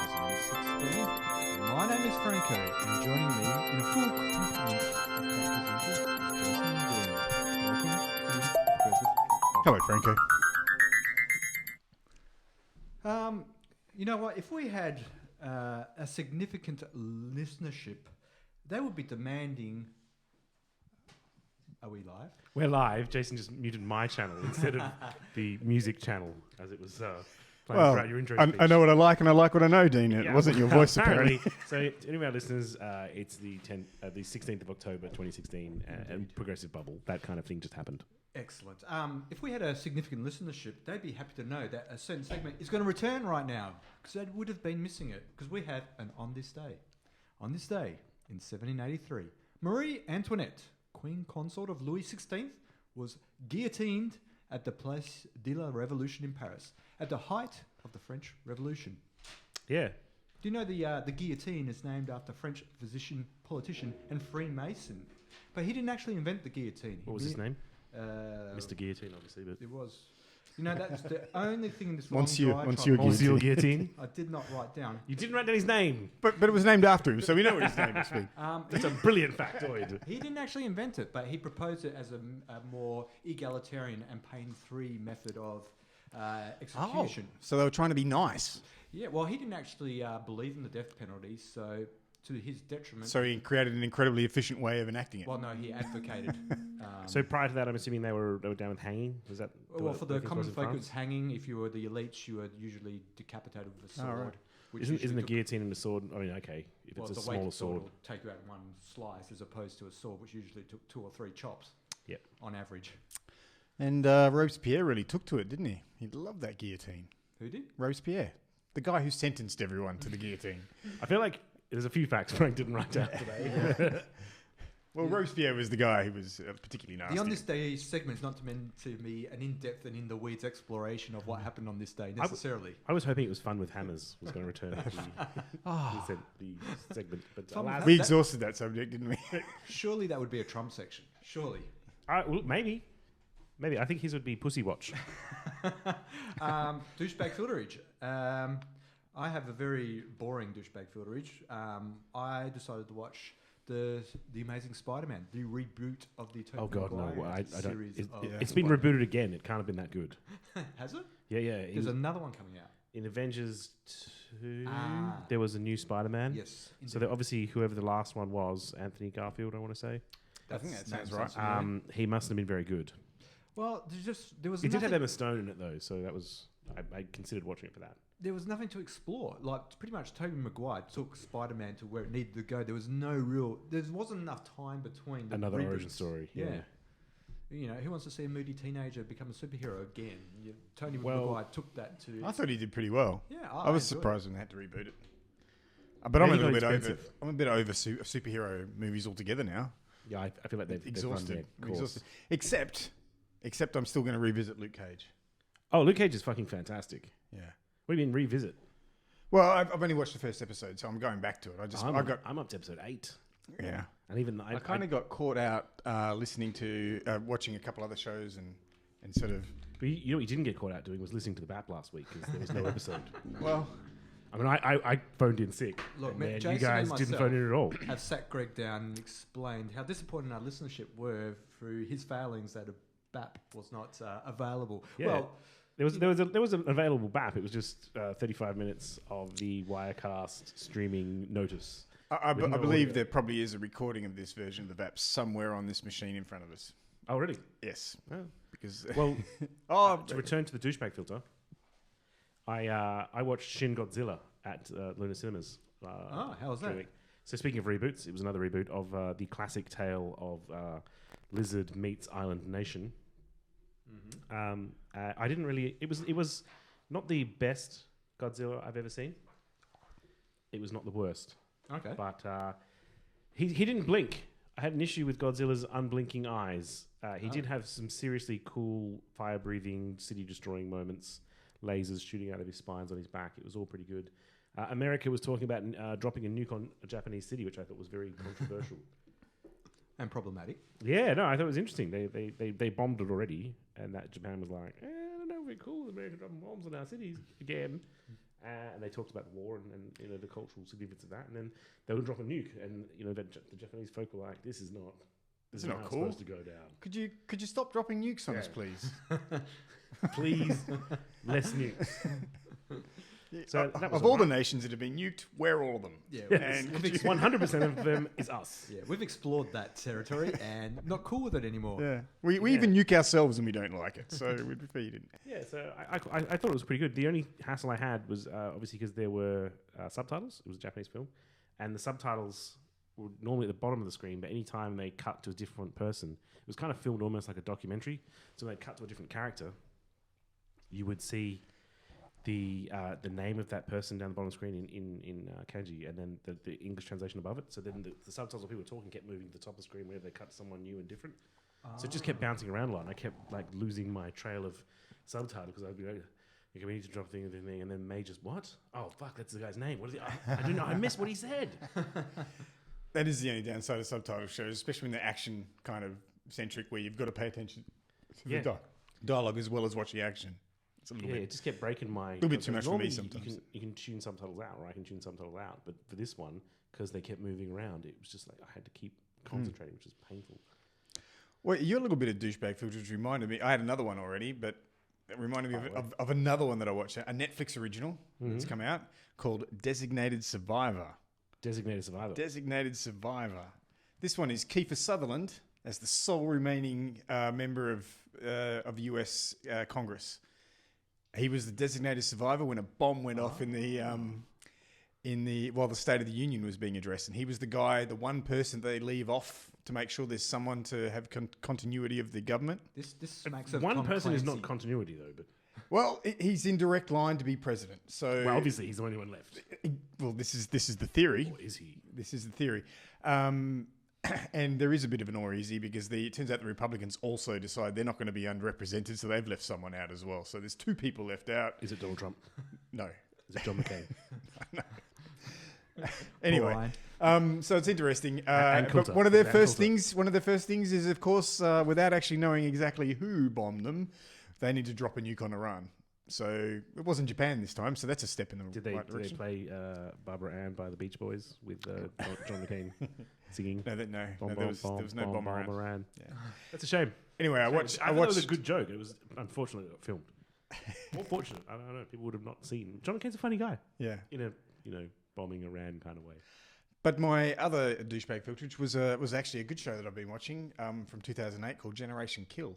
2016. My name is Franco, and joining me in a full complement of presenters is Jason and Dean. Welcome to Progressive. Hello, Franco. You know what? If we had a significant listenership, they would be demanding. Are we live? We're live. Jason just muted my channel instead of the music channel as it was playing throughout your intro speech. I know what I like and I like what I know, Dean. It wasn't your voice, apparently. So, to any of our listeners, it's the 16th of October 2016, and Progressive Bubble. That kind of thing just happened. Excellent. If we had a significant listenership, they'd be happy to know that a certain segment is going to return right now, because they would have been missing it, because we have an On This Day. On this day, in 1783, Marie Antoinette, Queen Consort of Louis XVI, was guillotined at the Place de la Révolution in Paris, at the height of the French Revolution. Yeah. Do you know the guillotine is named after French physician, politician, and Freemason? But he didn't actually invent the guillotine. What was his name? Mr. Guillotine, obviously, but It was. You know, that's the only thing in this Monsieur Monsieur Guillotine. I did not write down. You didn't write down his name. But it was named after him, so we know what his name must be. That's a brilliant factoid. He didn't actually invent it, but he proposed it as a more egalitarian and pain-free method of execution. So they were trying to be nice. Yeah, well, he didn't actually believe in the death penalty, so to his detriment. So he created an incredibly efficient way of enacting it. Well, no, he advocated. So prior to that, I'm assuming they were down with hanging. Was that? Well, for the like common in folk, France? it's hanging. If you were the elites, you were usually decapitated with a sword. Oh, right. Which Isn't usually the took- guillotine and the sword? I mean, okay, if well, it's a the weighted smaller sword. will take you out in one slice, as opposed to a sword, which usually took 2 or 3 chops. Yep. On average. And Robespierre really took to it, didn't he? He loved that guillotine. Who did? Robespierre, the guy who sentenced everyone to the guillotine. I feel like there's a few facts Frank didn't write down today. Well, Robespierre was the guy who was particularly nasty. The On This Day segment is not meant to be an in-depth and in-the-weeds exploration of what happened on this day, necessarily. I was hoping it was Fun with Hammers was going to return to the segment. But Fun with alas, We exhausted that subject, didn't we? Surely that would be a Trump section. Surely. well, maybe. I think his would be Pussy Watch. Douchebag filterage. I have a very boring douchebag filterage. I decided to watch the Amazing Spider-Man, the reboot of the Tobey Oh God, no! Maguire I don't. series. It's been rebooted again. It can't have been that good. Has it? Yeah. There's another one coming out. In Avengers 2, there was a new Spider-Man. Yes. So that obviously, whoever the last one was, Anthony Garfield, I want to say. I think that sounds right. right. He must have been very good. Well, there was It did nothing, have Emma Stone in it though, so that was I considered watching it for that. there was nothing to explore. Like pretty much, Tobey Maguire took Spider-Man to where it needed to go. There wasn't enough time between the Another reboots. origin story. Yeah. You know, who wants to see a moody teenager become a superhero again? Tony Well- Maguire took that to. I thought he did pretty well. Yeah, I was enjoyed surprised when they had to reboot it. But Yeah, I'm a he little got bit over. expensive. I'm a bit over superhero movies altogether now. Yeah, I feel like they've Exhausted. run their I'm course. exhausted. Except I'm still going to revisit Luke Cage. Oh, Luke Cage is fucking fantastic. Yeah. What do you mean revisit? Well, I've only watched the first episode, so I'm going back to it. I'm up to episode 8, Yeah. and even I kind of got caught out listening to, watching a couple other shows and sort of. But you know what you didn't get caught out doing was listening to the BAP last week because there was no episode. Well, I mean, I phoned in sick. Look, and man, then Jason you guys and didn't myself phone in at all. have sat Greg down and explained how disappointed our listenership were through his failings that a BAP was not available. Yeah. Well, There was an available BAP. It was just 35 minutes of the Wirecast streaming notice. I With no believe audio. there probably is a recording of this version of the VAP somewhere on this machine in front of us. Oh, really? Yes. Oh. Because. Well, Oh, to return to the douchebag filter, I watched Shin Godzilla at Luna Cinemas. how was that? week. So speaking of reboots, it was another reboot of the classic tale of Lizard meets Island Nation. I didn't really. It was not the best Godzilla I've ever seen. It was not the worst, Okay. but he didn't blink. I had an issue with Godzilla's unblinking eyes. He did have some seriously cool fire-breathing, city-destroying moments, lasers shooting out of his spines on his back. It was all pretty good. America was talking about dropping a nuke on a Japanese city, which I thought was very controversial. And problematic. Yeah, no, I thought it was interesting. They bombed it already, and that Japan was like, I don't know if we're cool with America dropping bombs on our cities again. and they talked about the war and the cultural significance of that, and then they would drop a nuke, and the Japanese folk were like, "This is not not how it's cool. supposed to go down. Could you stop dropping nukes on us, please? Please, less nukes." So that was of all the nations that have been nuked, we're all of them. Yeah, And 100% of them is us. yeah, we've explored that territory and not cool with it anymore. Yeah, we even nuke ourselves and we don't like it. So we'd prefer you didn't. Yeah, so I thought it was pretty good. The only hassle I had was obviously because there were subtitles. It was a Japanese film, and the subtitles were normally at the bottom of the screen, but anytime they cut to a different person, it was kind of filmed almost like a documentary. So when they cut to a different character, you would see the name of that person down the bottom of the screen in kanji, and then the English translation above it. So then the subtitles of people talking kept moving to the top of the screen whenever they cut to someone new and different. So it just kept bouncing around a lot, and I kept like losing my trail of subtitle because I'd be like, "Okay, we need to drop thing," and then May just, "What? Oh fuck, that's the guy's name. What is it? I don't know. I missed what he said." That is the only downside of subtitle shows, especially when they're action kind of centric, where you've got to pay attention to the dialogue as well as watch the action. It's a little bit. It just kept breaking my. A little bit too much for me normally sometimes. You can tune subtitles out, or I can tune subtitles out, but for this one, because they kept moving around, it was just like I had to keep concentrating, which is painful. Well, your little bit of douchebag filters reminded me. I had another one already, but it reminded me of another one that I watched, a Netflix original that's come out called Designated Survivor. Designated Survivor. Designated Survivor. This one is Kiefer Sutherland as the sole remaining member of the U.S. Congress. He was the designated survivor when a bomb went off while the State of the Union was being addressed, and he was the one person they leave off to make sure there's someone to have continuity of the government. This smacks of One Tom person is Clancy. not continuity though, but Well, he's in direct line to be president. So obviously he's the only one left. Well, this is the theory. Or is he? This is the theory. And there is a bit of an or easy because it turns out the Republicans also decide they're not going to be underrepresented, so they've left someone out as well. So there's two people left out. Is it Donald Trump? No. Is it John McCain? Anyway, so it's interesting. And But Coulter. one of their And first Coulter. things is, of course, without actually knowing exactly who bombed them, they need to drop a nuke on Iran. So it wasn't Japan this time, so that's a step in the Did they direction. play Barbara Ann by the Beach Boys with John McCain singing? No, there was no bomb around. Iran. Yeah. That's a shame. Anyway, I I watched. thought it was a good joke. It was unfortunately not filmed. More fortunate. I don't know. People would have not seen. John McCain's a funny guy Yeah. in a bombing Iran kind of way. But my other douchebag filter, which was actually a good show that I've been watching from 2008 called Generation Kill.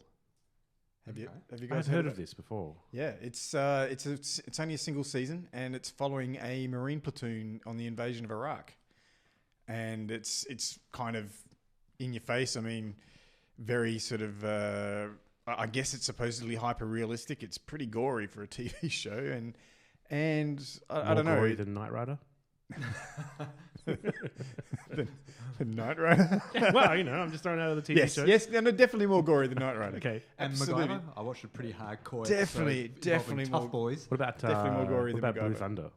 Have you guys I've heard of this before. Yeah, it's only a single season, and it's following a Marine platoon on the invasion of Iraq, and it's kind of in your face. I mean, very sort of. I guess it's supposedly hyper realistic. It's pretty gory for a TV show, and I don't know. More gory than Knight Rider. the Knight Rider. Well, I'm just throwing out of the TV Yes, shows. yes, no, definitely more gory than Knight Rider. Okay. And Absolutely. MacGyver, I watched a pretty hardcore Definitely, episode definitely involving more- Tough Boys. What about Definitely more gory what than about Blue MacGyver. Thunder?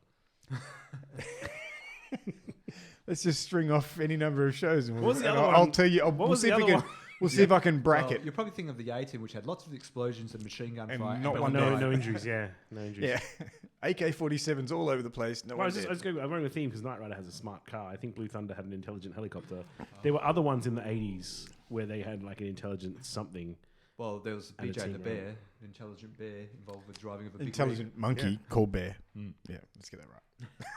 Let's just string off any number of shows, and What was the other I'll one? tell you. What We'll was see the if we other can. one? We'll see if I can bracket. You're probably thinking of the A-Team, which had lots of explosions and machine gun And fire. not but one No, guy. no injuries. Yeah, no injuries. Yeah, AK-47s all over the place. No Well, one dead. I'm running the theme because Knight Rider has a smart car. I think Blue Thunder had an intelligent helicopter. There were other ones in the 80s where they had like an intelligent something. Well, there was And a BJ the team, bear, an intelligent bear involved with driving of a big Intelligent monkey called Bear. Mm. Yeah, let's get that right.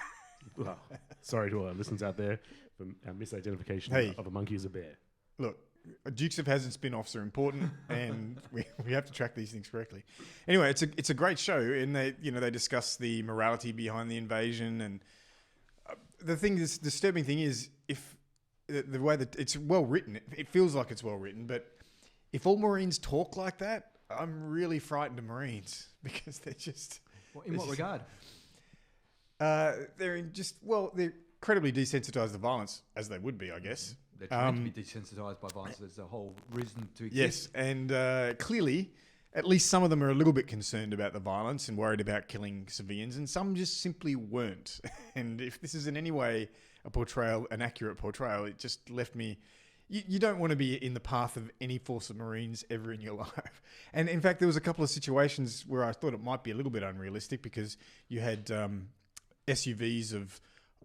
Well, sorry to all our listeners out there for our misidentification Hey. of a monkey as a bear. Look, Dukes of Hazzard spin-offs are important, and we have to track these things correctly. Anyway, it's a great show, and they discuss the morality behind the invasion, and the disturbing thing is if the way that it's well written, it feels like it's well written, but if all Marines talk like that, I'm really frightened of Marines because they're just. Well, in what regard? They're incredibly desensitized to violence, as they would be, I guess. They're trying to be desensitized by violence. There's a whole reason to Yes, exist. and clearly, at least some of them are a little bit concerned about the violence and worried about killing civilians, and some just simply weren't. And if this is in any way an accurate portrayal, it just left me. You don't want to be in the path of any force of Marines ever in your life. And in fact, there was a couple of situations where I thought it might be a little bit unrealistic because you had SUVs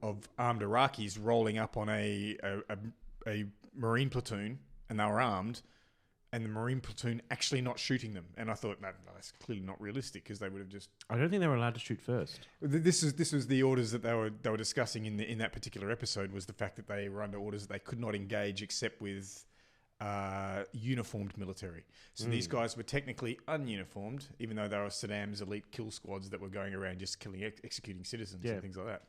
of armed Iraqis rolling up on a Marine platoon, and they were armed, and the Marine platoon actually not shooting them. And I thought, no, that's clearly not realistic, because they would have just... I don't think they were allowed to shoot first. This was the orders that they were discussing in that particular episode, was the fact that they were under orders that they could not engage except with uniformed military. So these guys were technically ununiformed, even though they were Saddam's elite kill squads that were going around just killing, executing citizens and things like that.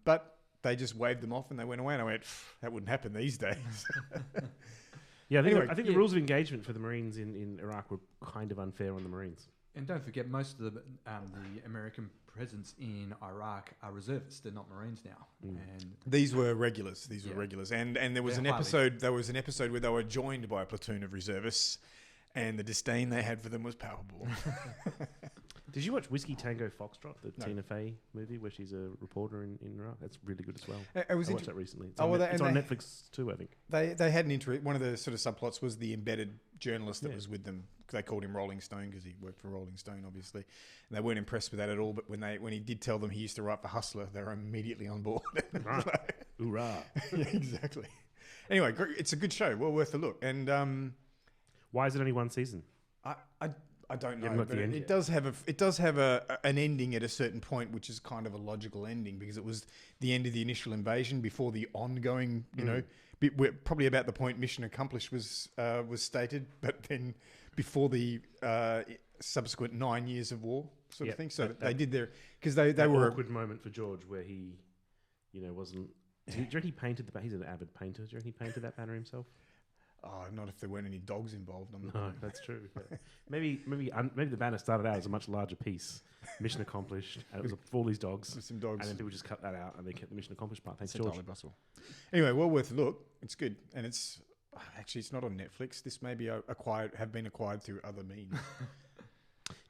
But they just waved them off and they went away. And I went, that wouldn't happen these days. Yeah, Anyway, I think the rules of engagement for the Marines in Iraq were kind of unfair on the Marines. And don't forget, most of the American presence in Iraq are reservists. They're not Marines now. And These were regulars. These were regulars. And there was They're an episode. There was an episode where they were joined by a platoon of reservists, and the disdain they had for them was palpable. Did you watch Whiskey Tango Foxtrot, the Tina Fey movie where she's a reporter in Iraq? That's really good as well. I watched that recently. It's on Netflix too, I think. They had an one of the sort of subplots was the embedded journalist that was with them. They called him Rolling Stone because he worked for Rolling Stone, obviously. And they weren't impressed with that at all. But when he did tell them he used to write for Hustler, they were immediately on board. Right. Hoorah. Yeah, exactly. Anyway, it's a good show. Well worth a look. And why is it only one season? I don't know, got but the end it does have an ending at a certain point, which is kind of a logical ending, because it was the end of the initial invasion before the ongoing, probably about the point mission accomplished was stated, but then before the subsequent 9 years of war sort of thing. So they did their, because they were an awkward moment for George where he, wasn't. Do you reckon he painted the? He's an avid painter. Do you reckon he painted that banner himself? Oh, not if there weren't any dogs involved. No, that's true. Yeah. Maybe the banner started out as a much larger piece. Mission accomplished, and it was for all these dogs. With some dogs. And then people just cut that out, and they kept the mission accomplished part. Thanks, George. George. Anyway, well worth a look. It's good, and it's not on Netflix. This may be have been acquired through other means.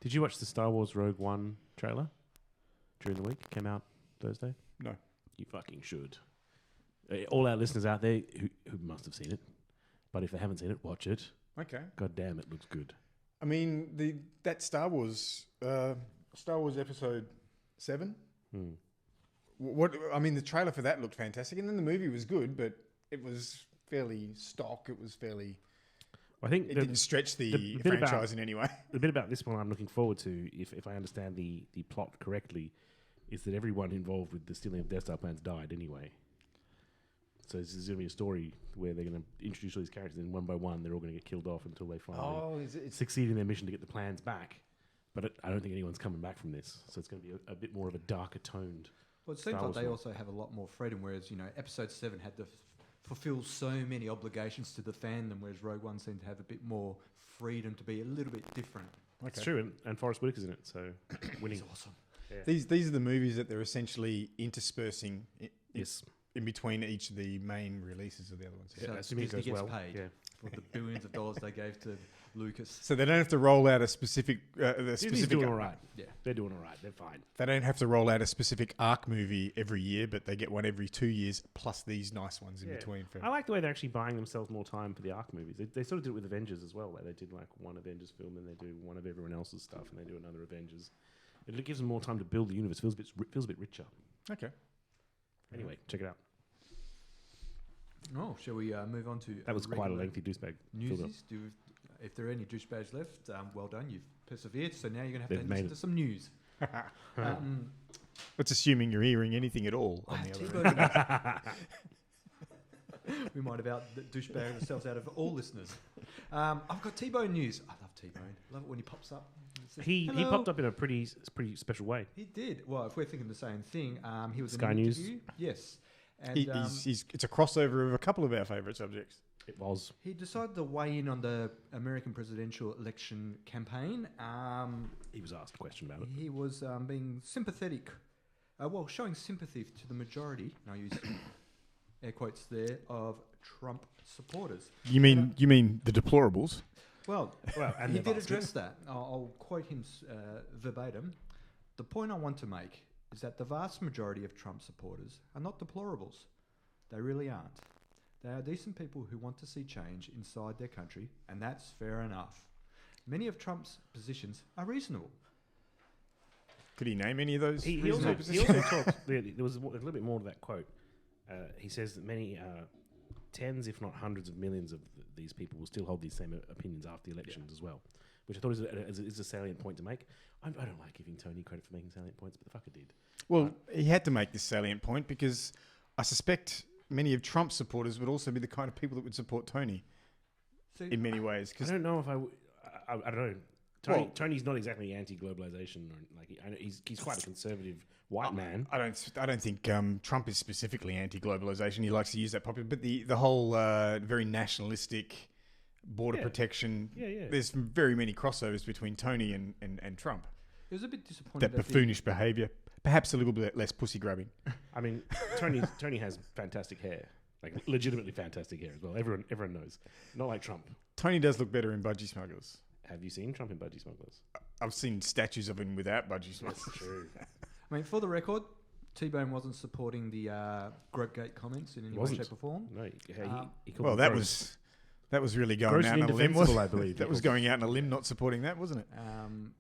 Did you watch the Star Wars Rogue One trailer during the week? It came out Thursday. No, you fucking should. All our listeners out there who must have seen it. But if they haven't seen it, watch it. Okay. God damn, it looks good. I mean, that Star Wars Episode 7. The trailer for that looked fantastic, and then the movie was good, but it was fairly stock. It was fairly. I think it didn't stretch the franchise in any way. The bit about this one I'm looking forward to, if I understand the plot correctly, is that everyone involved with the stealing of Death Star plans died anyway. So this is going to be a story where they're going to introduce all these characters, and one by one, they're all going to get killed off until they finally succeed in their mission to get the plans back. But I don't think anyone's coming back from this, so it's going to be a bit more of a darker toned. Well, it seems like they also have a lot more freedom, whereas Episode 7 had to fulfill so many obligations to the fandom, whereas Rogue One seemed to have a bit more freedom to be a little bit different. Okay. It's true, and Forrest Whitaker's in it, so winning. It's awesome. Yeah. These are the movies that they're essentially interspersing. Yes. In between each of the main releases of the other ones. So Disney gets paid for the billions of dollars they gave to Lucas. So they don't have to roll out a specific... Disney's doing all right. Yeah, they're doing all right. They're fine. They don't have to roll out a specific ARC movie every year, but they get one every 2 years, plus these nice ones in between. I like the way they're actually buying themselves more time for the ARC movies. They sort of did it with Avengers as well. Like they did one Avengers film, and they do one of everyone else's stuff, and they do another Avengers. It gives them more time to build the universe. Feels a bit richer. Okay. Anyway, check it out. Oh, shall we move on to... That was quite a lengthy douchebag. Newsies. If there are any douchebags left, well done. You've persevered. So now you're going to have to listen to some news. That's assuming you're hearing anything at all on the other end. We might have douchebagged ourselves out of all listeners. I've got T-Bone news. I love T-Bone. Love it when he pops up. He popped up in a pretty special way. He did. Well, if we're thinking the same thing, he was Sky in an News. interview. Yes. And, it's a crossover of a couple of our favourite subjects. It was. He decided to weigh in on the American presidential election campaign. He was asked a question about it. He was being sympathetic, showing sympathy to the majority, and I use air quotes there, of Trump supporters. You mean the deplorables? Well, and he did address that. I'll quote him verbatim. The point I want to make is that the vast majority of Trump supporters are not deplorables. They really aren't. They are decent people who want to see change inside their country, and that's fair enough. Many of Trump's positions are reasonable. Could he name any of those? He reasonable also positions? talked. There was a little bit more to that quote. He says that many tens, if not hundreds of millions of these people will still hold these same opinions after the elections as well, which I thought is a salient point to make. I don't like giving Tony credit for making salient points, but the fucker did. Well, he had to make this salient point because I suspect many of Trump's supporters would also be the kind of people that would support Tony in many ways. I don't know if I don't know. Tony's not exactly anti-globalization, or I know he's quite a conservative white man. I don't think Trump is specifically anti-globalization. He likes to use that popular, but the whole very nationalistic border protection. Yeah. There's very many crossovers between Tony and Trump. It was a bit disappointing. That buffoonish behaviour, perhaps a little bit less pussy grabbing. I mean, Tony has fantastic hair, like legitimately fantastic hair as well. Everyone knows. Not like Trump. Tony does look better in Budgie Smugglers. Have you seen Trump in Budgie Smugglers? I've seen statues of him without Budgie Smugglers. That's true. I mean, for the record, T-Bone wasn't supporting the Gropegate comments in any way, shape, or form. No, he called Well, them that gross. was really going Gross out and on a limb, indefensible, wasn't I believe. That was going out on a limb, not supporting that, wasn't it?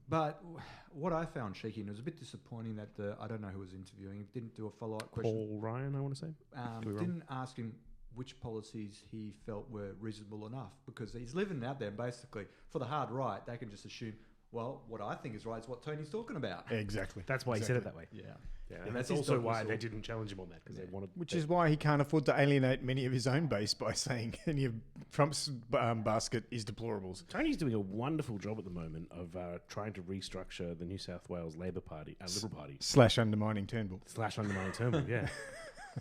But what I found cheeky, and it was a bit disappointing that I don't know who was interviewing, didn't do a follow-up question. Paul Ryan, I want to say. Didn't ask him which policies he felt were reasonable enough, because he's living out there. Basically, for the hard right, they can just assume, well, what I think is right is what Tony's talking about. Exactly. That's why he said it that way. Yeah. And that's also why they didn't challenge him on that, because they wanted. Which is why he can't afford to alienate many of his own base by saying any of Trump's basket is deplorables. Tony's doing a wonderful job at the moment of trying to restructure the New South Wales Labor Party, Liberal Party. / undermining Turnbull. / undermining Turnbull, yeah.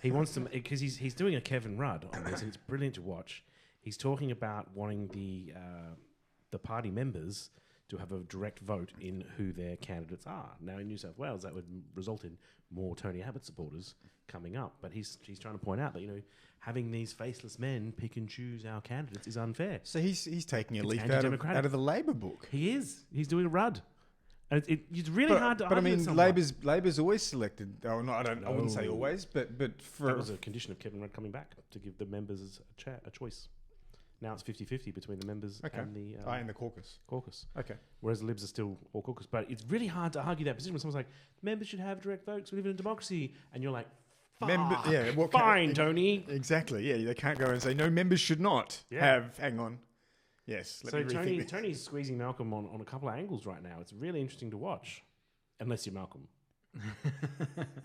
He wants to, because he's doing a Kevin Rudd on this, and it's brilliant to watch. He's talking about wanting the party members to have a direct vote in who their candidates are. Now, in New South Wales, that would result in more Tony Abbott supporters coming up. But he's trying to point out that, having these faceless men pick and choose our candidates is unfair. So he's taking a It's leaf anti-democratic. out of the Labor book. He is. He's doing a Rudd. And it's really hard to But I argue mean, with someone. Labor's always selected. Oh, no, I wouldn't say No. always, but for That was a condition of Kevin Rudd coming back, to give the members a choice. Now it's 50-50 between the members and the in the caucus. caucus. Okay. Whereas the Libs are still all caucus. But it's really hard to argue that position when someone's like, members should have direct votes, we live in a democracy. And you're like, fuck, fine, Tony. Exactly, yeah. They can't go and say, no, members should not have, hang on. Yes, let So me rethink this. Tony's squeezing Malcolm on a couple of angles right now. It's really interesting to watch. Unless you're Malcolm.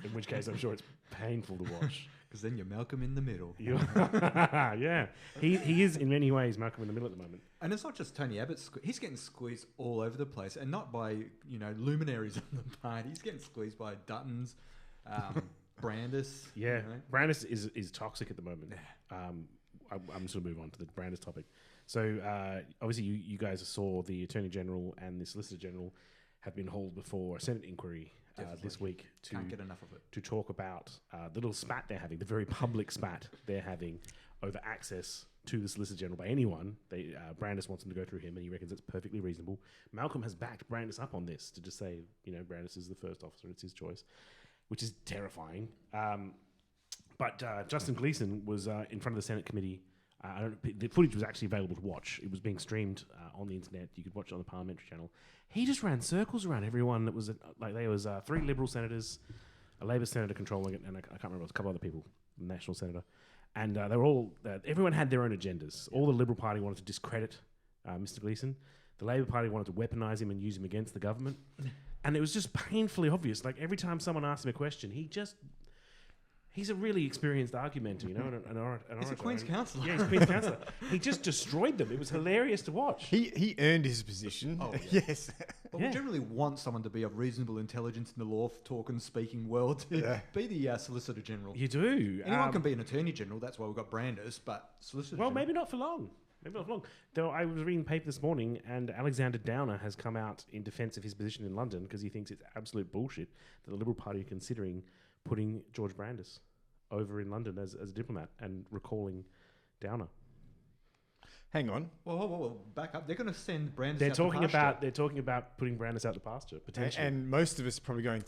In which case, I'm sure it's painful to watch. Because then you're Malcolm in the middle. Yeah. He is, in many ways, Malcolm in the middle at the moment. And it's not just Tony Abbott. He's getting squeezed all over the place. And not by, luminaries of the party. He's getting squeezed by Duttons, Brandis. Yeah. Brandis is toxic at the moment. I'm just going to move on to the Brandis topic. So, obviously, you guys saw the Attorney General and the Solicitor General have been hauled before a Senate inquiry this week Can't get enough of it. to talk about the little spat they're having, the very public spat they're having over access to the Solicitor General by anyone. Brandis wants them to go through him, and he reckons it's perfectly reasonable. Malcolm has backed Brandis up on this to just say, Brandis is the first officer, it's his choice, which is terrifying. But Justin Gleeson was in front of the Senate committee. The footage was actually available to watch. It was being streamed on the internet. You could watch it on the parliamentary channel. He just ran circles around everyone that was there was 3 Liberal senators, a Labor senator controlling it, and I can't remember, it was a couple other people, the National senator, and they were all. Everyone had their own agendas. All the Liberal Party wanted to discredit Mr. Gleeson. The Labor Party wanted to weaponise him and use him against the government, and it was just painfully obvious. Like every time someone asked him a question, he's a really experienced argumenter, an orator. He's a Queen's Counsellor. Yeah, he's a Queen's Counsellor. He just destroyed them. It was hilarious to watch. He earned his position. Oh, Yes. But we generally want someone to be of reasonable intelligence in the law talking, speaking well to be the Solicitor General. You do. Anyone can be an Attorney General. That's why we've got Brandis, but Solicitor General. Maybe not for long. Though I was reading the paper this morning, and Alexander Downer has come out in defence of his position in London because he thinks it's absolute bullshit that the Liberal Party are considering putting George Brandis over in London as a diplomat and recalling Downer. Hang on. Whoa, back up. They're going to send Brandis They're out talking to pasture. about putting Brandis out to pasture potentially, And most of us are probably going,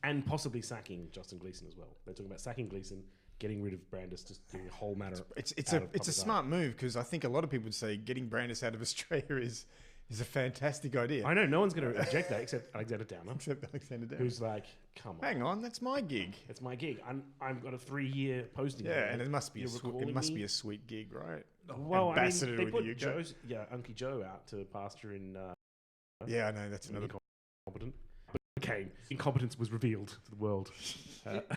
and possibly sacking Justin Gleeson as well. They're talking about sacking Gleeson, getting rid of Brandis, just doing a whole matter. It's a smart move because I think a lot of people would say getting Brandis out of Australia is is a fantastic idea. I know no one's going to reject that except Alexander Downer, Except Alexander Downer. who's like, come on, Hang on, that's my gig. it's my gig. I've got a 3-year posting. Yeah, here. and it must be You're it recalling must me? be a sweet gig, right? Well, Ambassador I mean, they with put the UK. Unky Joe out to pasture in Yeah, I know that's another. incompetent. But okay, incompetence was revealed to the world.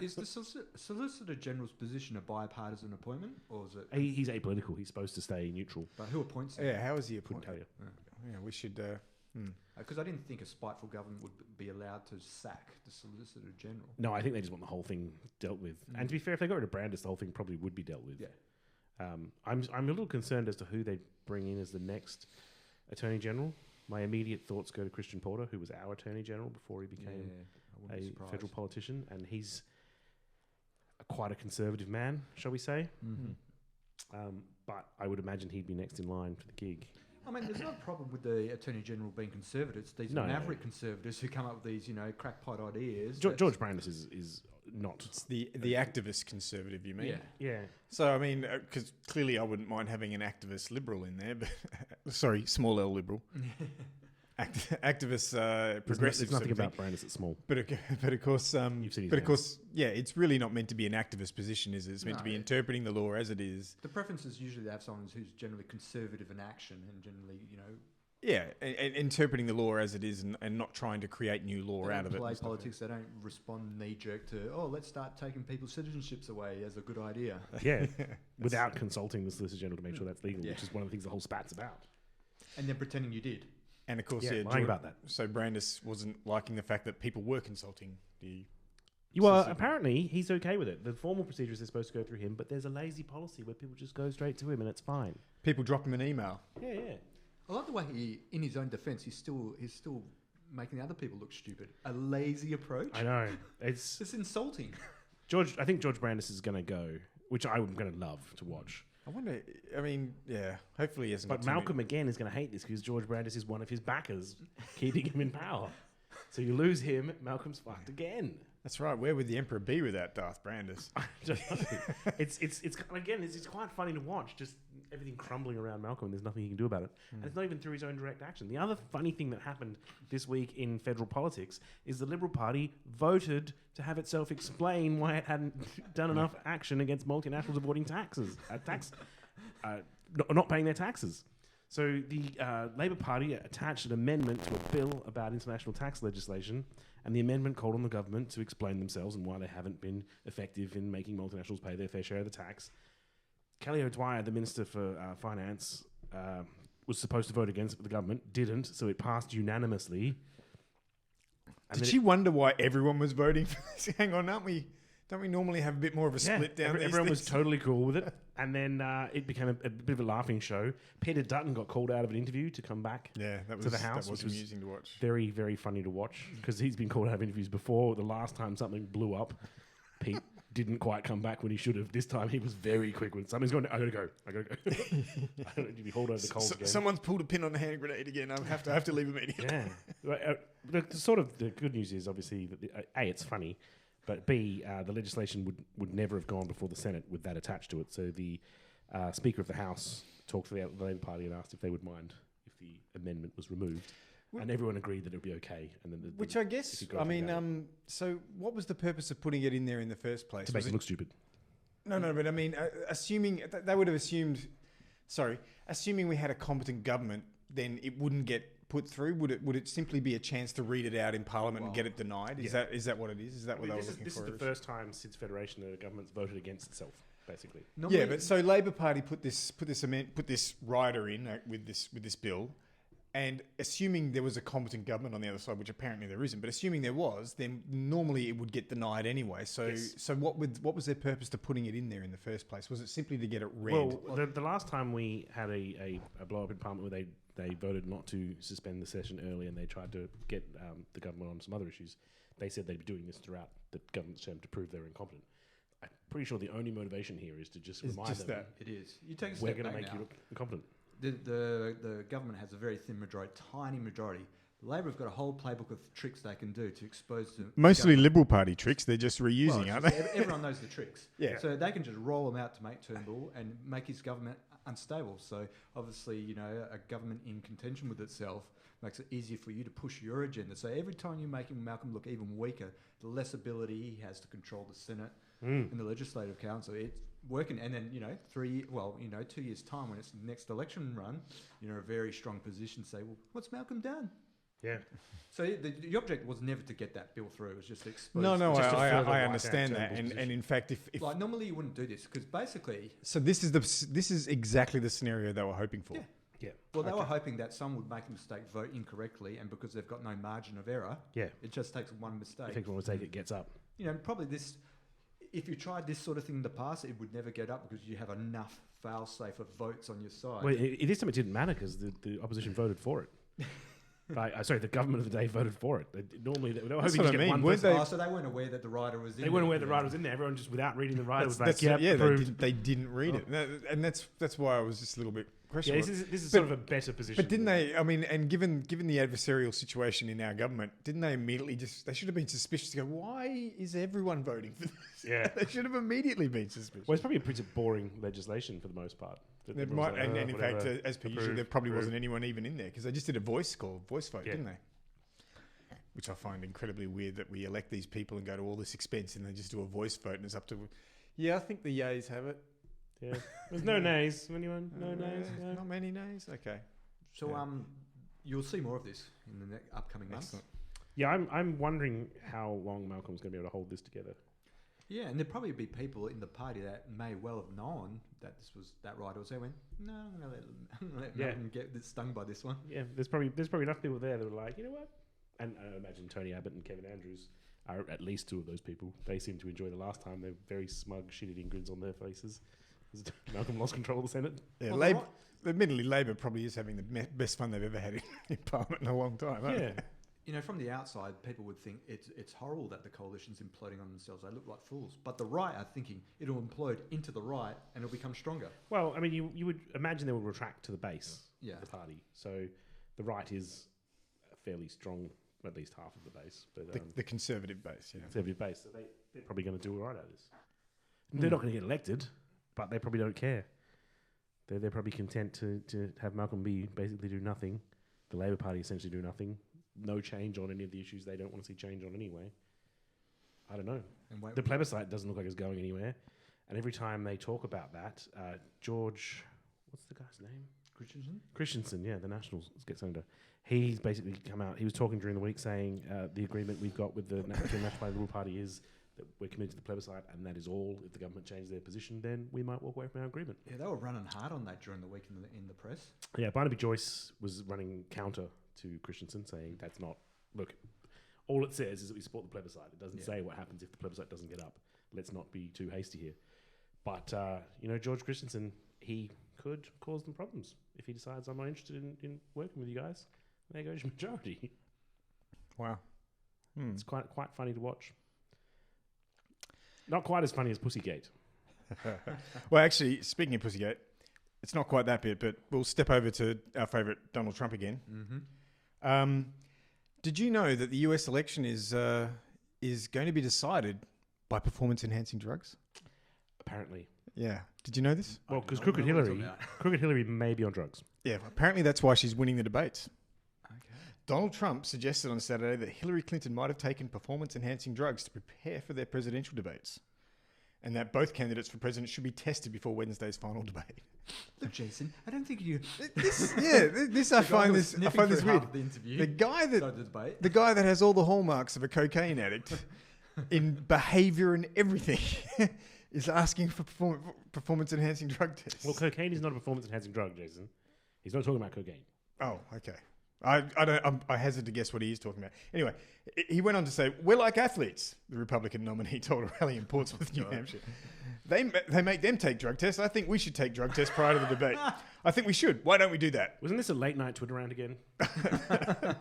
Is the Solicitor General's position a bipartisan appointment, or is it? He's apolitical. He's supposed to stay neutral. But who appoints him? Yeah, how is he Couldn't appointed? tell you. Yeah, we should. Because I didn't think a spiteful government would be allowed to sack the Solicitor General. No, I think they just want the whole thing dealt with. And to be fair, if they got rid of Brandis, the whole thing probably would be dealt with. Yeah. I'm a little concerned as to who they bring in as the next Attorney General. My immediate thoughts go to Christian Porter, who was our Attorney General before he became I wouldn't be a surprised. federal politician, and he's quite a conservative man, shall we say. But I would imagine he'd be next in line for the gig. I mean, there's no problem with the Attorney General being conservative. It's these No, no. maverick conservatives who come up with these, crackpot ideas. George Brandis is not. It's the activist conservative, you mean? Yeah. Yeah. So I mean, because clearly I wouldn't mind having an activist liberal in there, but sorry, small L liberal. Activist progressive. There's nothing sort of thing. about Brandis that's small. But of course, You've seen his but of hands. course, yeah, it's really not meant to be an activist position, is it? It's meant to be No. interpreting the law as it is. The preference is usually to have someone who's generally conservative in action and generally, Yeah, and interpreting the law as it is, and not trying to create new law they out don't of it. play and stuff. politics. They don't respond knee-jerk to, let's start taking people's citizenships away as a good idea. Yeah. Without consulting the Solicitor General to make sure that's legal, Yeah. which is one of the things the whole spat's about. And then pretending you did. And of course, Yeah, yeah, lying about that. So Brandis wasn't liking the fact that people were consulting the. Well, Solicitor. apparently he's okay with it. The formal procedures are supposed to go through him, but there's a lazy policy where people just go straight to him and it's fine. People drop him an email. Yeah. I like the way in his own defence, he's still making other people look stupid. A lazy approach. I know. It's insulting. I think George Brandis is going to go, which I'm going to love to watch. I wonder. I mean, yeah. Hopefully, he hasn't. But got too Malcolm again is going to hate this because George Brandis is one of his backers, keeping him in power. So you lose him, Malcolm's fucked again. That's right. Where would the emperor be without Darth Brandis? It's quite funny to watch, just everything crumbling around Malcolm, and there's nothing he can do about it. And it's not even through his own direct action. The other funny thing that happened this week in federal politics is the Liberal Party voted to have itself explain why it hadn't done enough action against multinationals avoiding not paying their taxes. So the Labor Party attached an amendment to a bill about international tax legislation, and the amendment called on the government to explain themselves and why they haven't been effective in making multinationals pay their fair share of the tax. Kelly O'Dwyer, the Minister for Finance, was supposed to vote against it, but the government didn't, so it passed unanimously. And Did then she wonder why everyone was voting for this? Hang on, don't we normally have a bit more of a split down these everyone was things? totally cool with it. And then it became a bit of a laughing show. Peter Dutton got called out of an interview to come back Yeah, that was to the House, That was which was amusing to watch. very, very funny to watch because he's been called out of interviews before. The last time something blew up, Pete didn't quite come back when he should have. This time he was very quick when something's going. I gotta go. I don't need to be hauled over the coals again. Someone's pulled a pin on the hand grenade again. I have to leave immediately. Yeah. The good news is obviously that A, it's funny, but B, the legislation would never have gone before the Senate with that attached to it. So the Speaker of the House talked to the Labour Party and asked if they would mind if the amendment was removed. And everyone agreed that it would be okay. And then Which I guess, I mean, so what was the purpose of putting it in there in the first place? to make it look stupid. No, but I mean, assuming they would have assumed, assuming we had a competent government, then it wouldn't get put through. Would it simply be a chance to read it out in Parliament and get it denied? Is that what it is? Is that what they were looking for? This is the first time since Federation that a government's voted against itself, basically. Yeah, but so Labor Party put this rider in with this bill. And assuming there was a competent government on the other side, which apparently there isn't, but assuming there was, then normally it would get denied anyway. So, Yes. so what was their purpose to putting it in there in the first place? Was it simply to get it read? Well, the last time we had a blow up in Parliament where they voted not to suspend the session early and they tried to get the government on some other issues, they said they'd be doing this throughout the government's term to prove they're incompetent. I'm pretty sure the only motivation here is to just remind them that. It is. You take a we're step going to back make now. you look incompetent. The government has a very thin majority, tiny majority. Labor have got a whole playbook of tricks they can do to expose the Mostly government. Liberal Party tricks. They're just Well, reusing, it's aren't just they? everyone knows the tricks. Yeah. So they can just roll them out to make Turnbull and make his government unstable. So obviously, a government in contention with itself makes it easier for you to push your agenda. So every time you're making Malcolm look even weaker, the less ability he has to control the Senate and the Legislative Council. It's working. And then, 2 years' time when it's the next election run, you're in a very strong position to say, well, what's Malcolm done? Yeah. So the object was never to get that bill through. It was just to expose. No, Just to further I wipe understand out that, Turnbull's and in fact, if Like normally you wouldn't do this because basically, so, this is exactly the scenario they were hoping for. Yeah. Yeah. well, they were hoping that someone would make a mistake, vote incorrectly, and because they've got no margin of error, Yeah. it just takes one mistake. If anyone would take it, gets up. Probably this. If you tried this sort of thing in the past, it would never get up because you have enough fail-safe of votes on your side. Well, this time it didn't matter because the opposition voted for it. The government of the day voted for it. Normally, they were That's hoping what to I get mean. one Weren't person. So they weren't aware that the rider was in. They weren't aware the rider was in there. Everyone just, without reading the rider, was That's like, "Yeah, approved." they didn't read it, and that's why I was just a little bit Yeah, questionable. this is sort of a better position. But didn't they? I mean, and given the adversarial situation in our government, didn't they immediately they should have been suspicious to go, why is everyone voting for this? Yeah. They should have immediately been suspicious. Well, it's probably a pretty boring legislation for the most part. That There everyone's might, like, and in whatever, fact, as per usual, approved, there probably approved. wasn't anyone even in there because they just did a voice vote, Yeah. didn't they? Which I find incredibly weird that we elect these people and go to all this expense and they just do a voice vote and it's up to. Yeah, I think the yays have it. Yeah. There's no nays. Anyone? No nays? No. Not many nays. Okay. So Yeah. you'll see more of this in the upcoming months. Excellent. Yeah, I'm wondering how long Malcolm's going to be able to hold this together. Yeah, and there'd probably be people in the party that may well have known that that rider was there. Went, no, I'm going to let Yeah. Malcolm get stung by this one. Yeah, there's probably enough people there that were like, you know what? And I imagine Tony Abbott and Kevin Andrews are at least two of those people. They seem to enjoy the last time. They're very smug, shit-eating grins on their faces. Malcolm lost control of the Senate. Yeah, Well, Labor. Admittedly, Labor probably is having the best fun they've ever had in Parliament in a long time. Aren't Yeah. they? From the outside, people would think it's horrible that the coalition's imploding on themselves. They look like fools. But the right are thinking it'll implode into the right and it'll become stronger. Well, I mean, you would imagine they will retract to the base Yeah. of the party. So the right is a fairly strong, at least half of the base. But The Conservative base, yeah. Conservative base. So they're probably going to do all right out of this. They're not going to get elected, but they probably don't care. They're probably content to have Malcolm basically do nothing. The Labor Party essentially do nothing. No change on any of the issues they don't want to see change on anyway. I don't know. And wait, The plebiscite doesn't look like it's going anywhere. And every time they talk about that, George, what's the guy's name? Christensen, yeah, the Nationals gets under. He's basically come out. He was talking during the week saying the agreement we've got with the National Liberal Party is that we're committed to the plebiscite, and that is all. If the government changes their position, then we might walk away from our agreement. Yeah, they were running hard on that during the week in the press. Yeah, Barnaby Joyce was running counter to Christensen, saying that's not. Look, all it says is that we support the plebiscite. It doesn't say what happens if the plebiscite doesn't get up. Let's not be too hasty here. But George Christensen, he could cause them problems if he decides I'm not interested in working with you guys. There goes your majority. Wow. It's quite funny to watch. Not quite as funny as Pussygate. Well, actually, speaking of Pussygate, it's not quite that bit, but we'll step over to our favourite Donald Trump again. Mm-hmm. Did you know that the US election is going to be decided by performance-enhancing drugs? Apparently. Yeah. Did you know this? Well, because I don't Crooked know what Hillary, you're talking Crooked Hillary may be on drugs. Yeah. Apparently, that's why she's winning the debates. Okay. Donald Trump suggested on Saturday that Hillary Clinton might have taken performance-enhancing drugs to prepare for their presidential debates, and that both candidates for president should be tested before Wednesday's final debate. Look, Jason, I don't think you. I find this weird. The interview. The guy Started the debate. the guy that has all the hallmarks of a cocaine addict in behavior and everything is asking for performance-enhancing drug tests. Well, cocaine is not a performance-enhancing drug, Jason. He's not talking about cocaine. Oh, okay. I hazard to guess what he is talking about. Anyway, he went on to say, "We're like athletes," the Republican nominee told a rally in Portsmouth, New Hampshire. They make them take drug tests. I think we should take drug tests prior to the debate. I think we should. Why don't we do that? Wasn't this a late-night Twitter round again?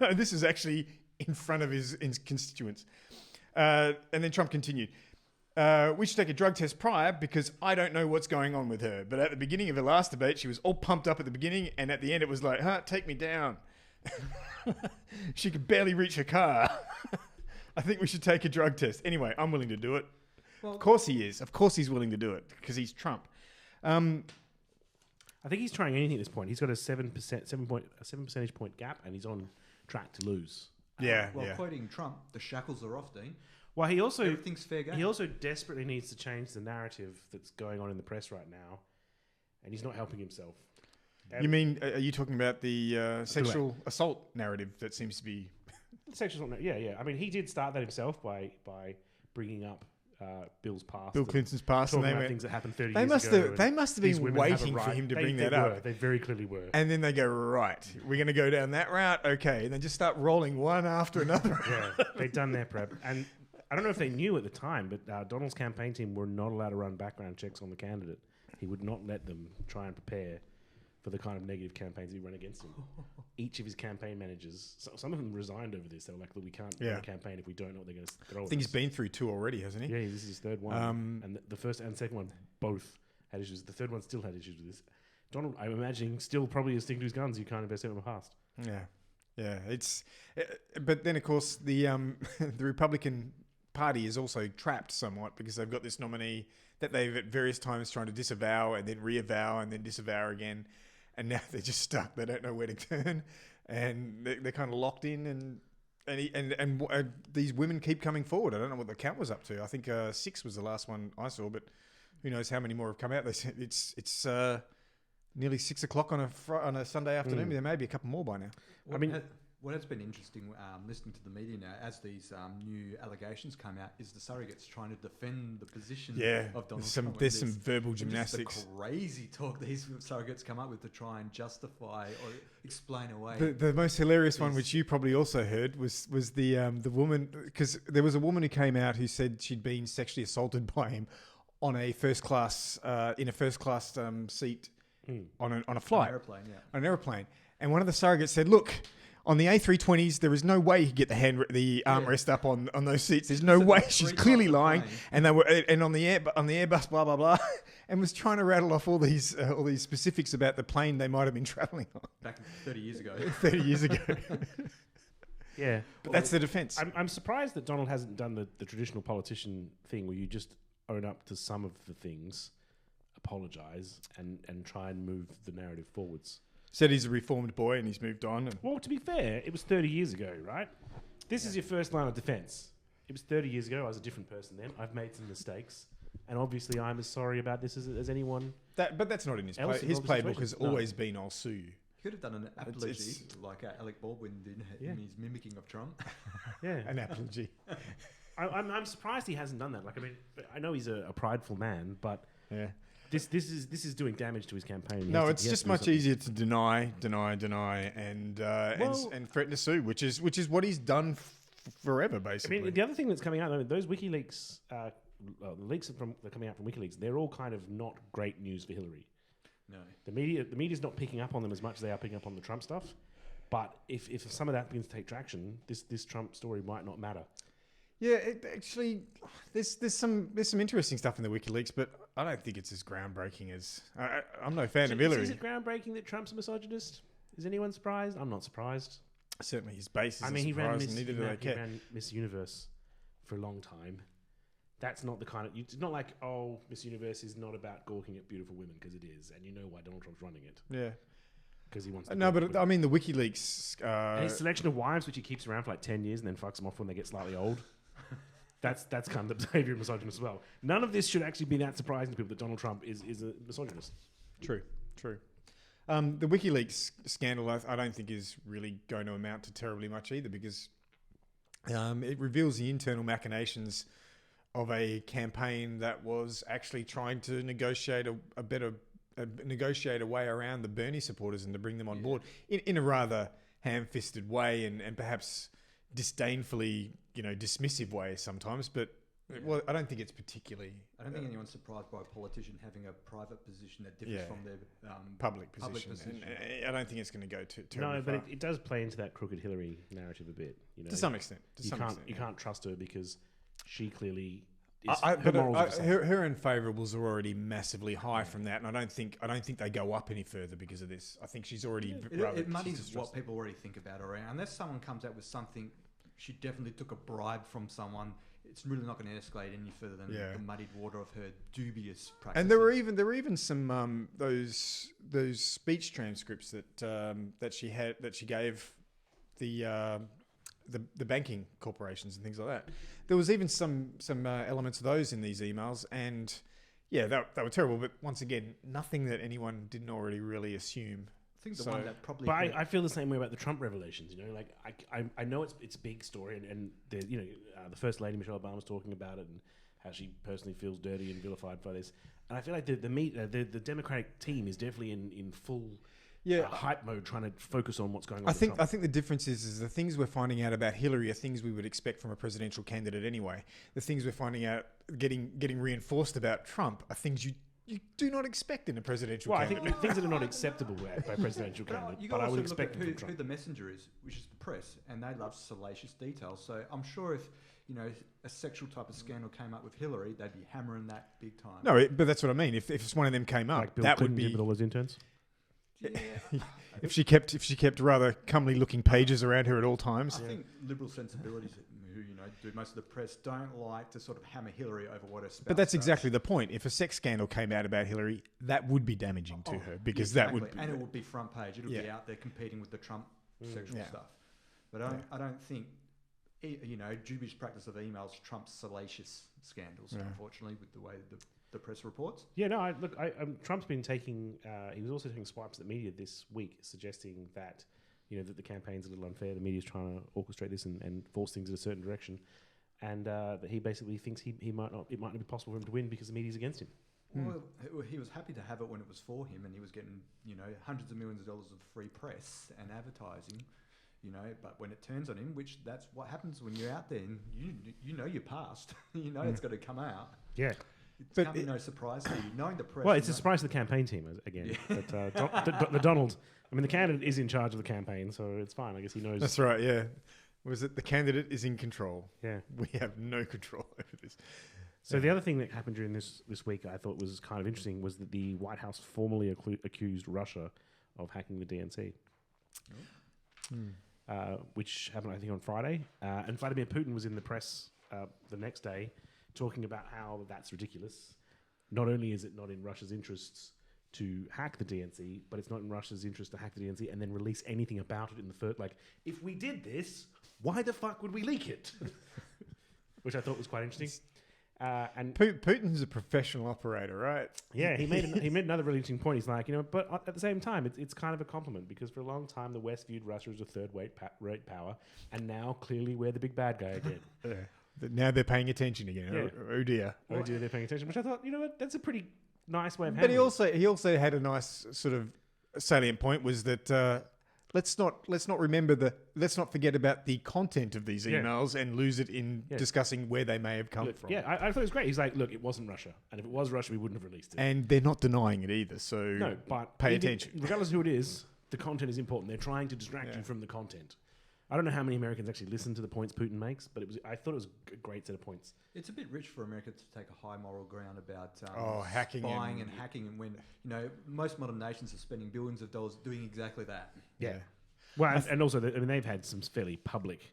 No, this is actually in front of his constituents. And then Trump continued, "We should take a drug test prior because I don't know what's going on with her. But at the beginning of her last debate, she was all pumped up at the beginning, and at the end it was like, take me down. She could barely reach her car. I think we should take a drug test. Anyway, I'm willing to do it. Well, Of course he is. Of course he's willing to do it because he's Trump. I think he's trying anything at this point. He's got a 7 percentage point gap, and he's on track to lose. Yeah, well, yeah. quoting Trump, the shackles are off, Dean. Well, he also Everything's fair game. he also desperately needs to change the narrative that's going on in the press right now, and he's not helping himself. You mean, are you talking about the sexual assault narrative that seems to be... Sexual assault? Yeah. I mean, he did start that himself by bringing up Bill's past. Bill and Clinton's past, and talking they about went... things that happened 30 They years must ago. have. They must have these been women have a waiting for right- him to they- bring they that were. up. They very clearly were. And then they go, right, we're going to go down that route? Okay. And then just start rolling one after another. Yeah, they'd done their prep. And I don't know if they knew at the time, but Donald's campaign team were not allowed to run background checks on the candidate. He would not let them try and prepare for the kind of negative campaigns he run against him. Each of his campaign managers, some of them resigned over this. They were like, look, we can't run a campaign if we don't know what they're going to throw I at think us. he's been through 2 already, hasn't he? Yeah, this is his third one. And the first and second one both had issues. The third one still had issues with this. Donald, I'm imagining, still probably is sticking to his guns. You can't invest in the past. Yeah. Yeah. But then, of course, the the Republican Party is also trapped somewhat because they've got this nominee that they've at various times trying to disavow and then reavow and then disavow again. And now they're just stuck. They don't know where to turn. And they're kind of locked in and these women keep coming forward. I don't know what the count was up to. I think 6 was the last one I saw, but who knows how many more have come out. They said it's nearly 6 o'clock on a Sunday afternoon. There may be a couple more by now. What has been interesting listening to the media now, as these new allegations come out, is the surrogates trying to defend the position of Donald Trump. There's some verbal and gymnastics. just the crazy talk these surrogates come up with to try and justify or explain away. The most hilarious one, which you probably also heard, was the woman, because there was a woman who came out who said she'd been sexually assaulted by him on a first class seat on a flight, airplane, on an airplane, and one of the surrogates said, "Look, on the A320s, there is no way you could get the armrest up on those seats. There's no way. She's clearly lying." And they were, and on the Airbus, blah blah blah, and was trying to rattle off all these specifics about the plane they might have been traveling on back 30 years ago. 30 years ago. Yeah, but that's the defense. I'm surprised that Donald hasn't done the traditional politician thing where you just own up to some of the things, apologize, and try and move the narrative forwards. Said he's a reformed boy and he's moved on. Well, to be fair, it was 30 years ago, right? This is your first line of defense. It was 30 years ago. I was a different person then. I've made some mistakes. And obviously, I'm as sorry about this as anyone. But that's not in his play. His playbook has always been, I'll sue you. He could have done an apology like Alec Baldwin did in his mimicking of Trump. Yeah. An apology. I'm surprised he hasn't done that. Like, I mean, I know he's a prideful man, but... Yeah. This is doing damage to his campaign. No, it's just much easier to deny, and threaten to sue, which is what he's done forever, basically. I mean, the other thing that's coming out, those WikiLeaks, the leaks that are coming out from WikiLeaks, they're all kind of not great news for Hillary. No, the media's not picking up on them as much as they are picking up on the Trump stuff. But if some of that begins to take traction, this Trump story might not matter. Yeah, actually, there's some interesting stuff in the WikiLeaks, but I don't think it's as groundbreaking as I'm no fan of Hillary. Is it groundbreaking that Trump's a misogynist? Is anyone surprised? I'm not surprised. Certainly, his base is he ran Miss Universe for a long time. That's not the kind of... It's not like, oh, Miss Universe is not about gawking at beautiful women, because it is, and you know why Donald Trump's running it. Yeah. Because he wants to... No, but I mean, the WikiLeaks... and his selection of wives, which he keeps around for like 10 years and then fucks them off when they get slightly old. That's kind of the behavior of misogynists as well. None of this should actually be that surprising to people that Donald Trump is a misogynist. True. The WikiLeaks scandal, I don't think is really going to amount to terribly much either, because it reveals the internal machinations of a campaign that was actually trying to negotiate a way around the Bernie supporters and to bring them on board in a rather ham-fisted way and perhaps disdainfully, dismissive way sometimes. But well, I don't think it's particularly... I don't think anyone's surprised by a politician having a private position that differs from their public position. And I don't think it's going to go too No, but it does play into that crooked Hillary narrative a bit. To some extent. You can't trust her because she clearly Her unfavourables are already massively high from that, and I don't think they go up any further because of this. I think she's already It muddies what people already think about her. Unless someone comes out with something, she definitely took a bribe from someone. It's really not going to escalate any further than the muddied water of her dubious practices. And there were even some those speech transcripts that she gave the banking corporations and things like that. There was even some elements of those in these emails, and they were terrible. But once again, nothing that anyone didn't already really assume. I think the one that probably. But I feel the same way about the Trump revelations. You know, like I know it's a big story, and the First Lady Michelle Obama's talking about it and how she personally feels dirty and vilified by this. And I feel like the Democratic team is definitely in full hype mode, trying to focus on what's going on. I think the difference is the things we're finding out about Hillary are things we would expect from a presidential candidate anyway. The things we're finding out getting reinforced about Trump are things you do not expect in a presidential candidate. I think things that are not acceptable by presidential candidates, but I would expect them from Trump. Who the messenger is, which is the press, and they love salacious details. So I'm sure if a sexual type of scandal came up with Hillary, they'd be hammering that big time. No, but that's what I mean. If one of them came up, like Bill that Clinton would be did with all those interns. Yeah. if she kept rather comely looking pages around her at all times. I think liberal sensibilities who do most of the press don't like to sort of hammer Hillary over what her spouse But that's does. exactly the point. If a sex scandal came out about Hillary, that would be damaging to her because that would and it would be front page. It'll be out there competing with the Trump sexual stuff. But I don't think dubious practice of emails trumps salacious scandals. Unfortunately, with the way the press reports. Yeah, no. Trump's been taking. He was also taking swipes at the media this week, suggesting that that the campaign's a little unfair. The media's trying to orchestrate this and force things in a certain direction, and that he basically thinks it might not be possible for him to win because the media's against him. Well, he was happy to have it when it was for him, and he was getting hundreds of millions of dollars of free press and advertising. But when it turns on him, which that's what happens when you're out there, and you're past. It's got to come out. Yeah. It can't be no surprise to you, knowing the press. Well, it's a surprise to the campaign team again. Yeah. But the Donald, the candidate is in charge of the campaign, so it's fine. I guess he knows. That's right. Yeah. Was it the candidate is in control? Yeah. We have no control over this. So the other thing that happened during this week, I thought was kind of interesting, was that the White House formally accused Russia of hacking the DNC. Which happened, I think, on Friday. And Vladimir Putin was in the press the next day talking about how that's ridiculous. Not only is it not in Russia's interests to hack the DNC, but it's not in Russia's interest to hack the DNC and then release anything about it in the first... Like, if we did this, why the fuck would we leak it? Which I thought was quite interesting. And Putin's a professional operator, right? Yeah, he made another really interesting point. He's like, but at the same time, it's kind of a compliment because for a long time the West viewed Russia as a third-rate power, and now clearly we're the big bad guy again. Now they're paying attention again. Yeah. Oh dear. Oh dear, they're paying attention. Which I thought, that's a pretty nice way of But handling it. he also had a nice sort of salient point was that let's not forget about the content of these emails and lose it in discussing where they may have come from. Yeah, I thought it was great. He's like, look, it wasn't Russia, and if it was Russia, we wouldn't have released it. And they're not denying it either, so no, but pay attention. Regardless of who it is, the content is important. They're trying to distract you from the content. I don't know how many Americans actually listen to the points Putin makes, but I thought it was a great set of points. It's a bit rich for America to take a high moral ground about hacking, spying and hacking, and when most modern nations are spending billions of dollars doing exactly that. Yeah. Well, and also, they've had some fairly public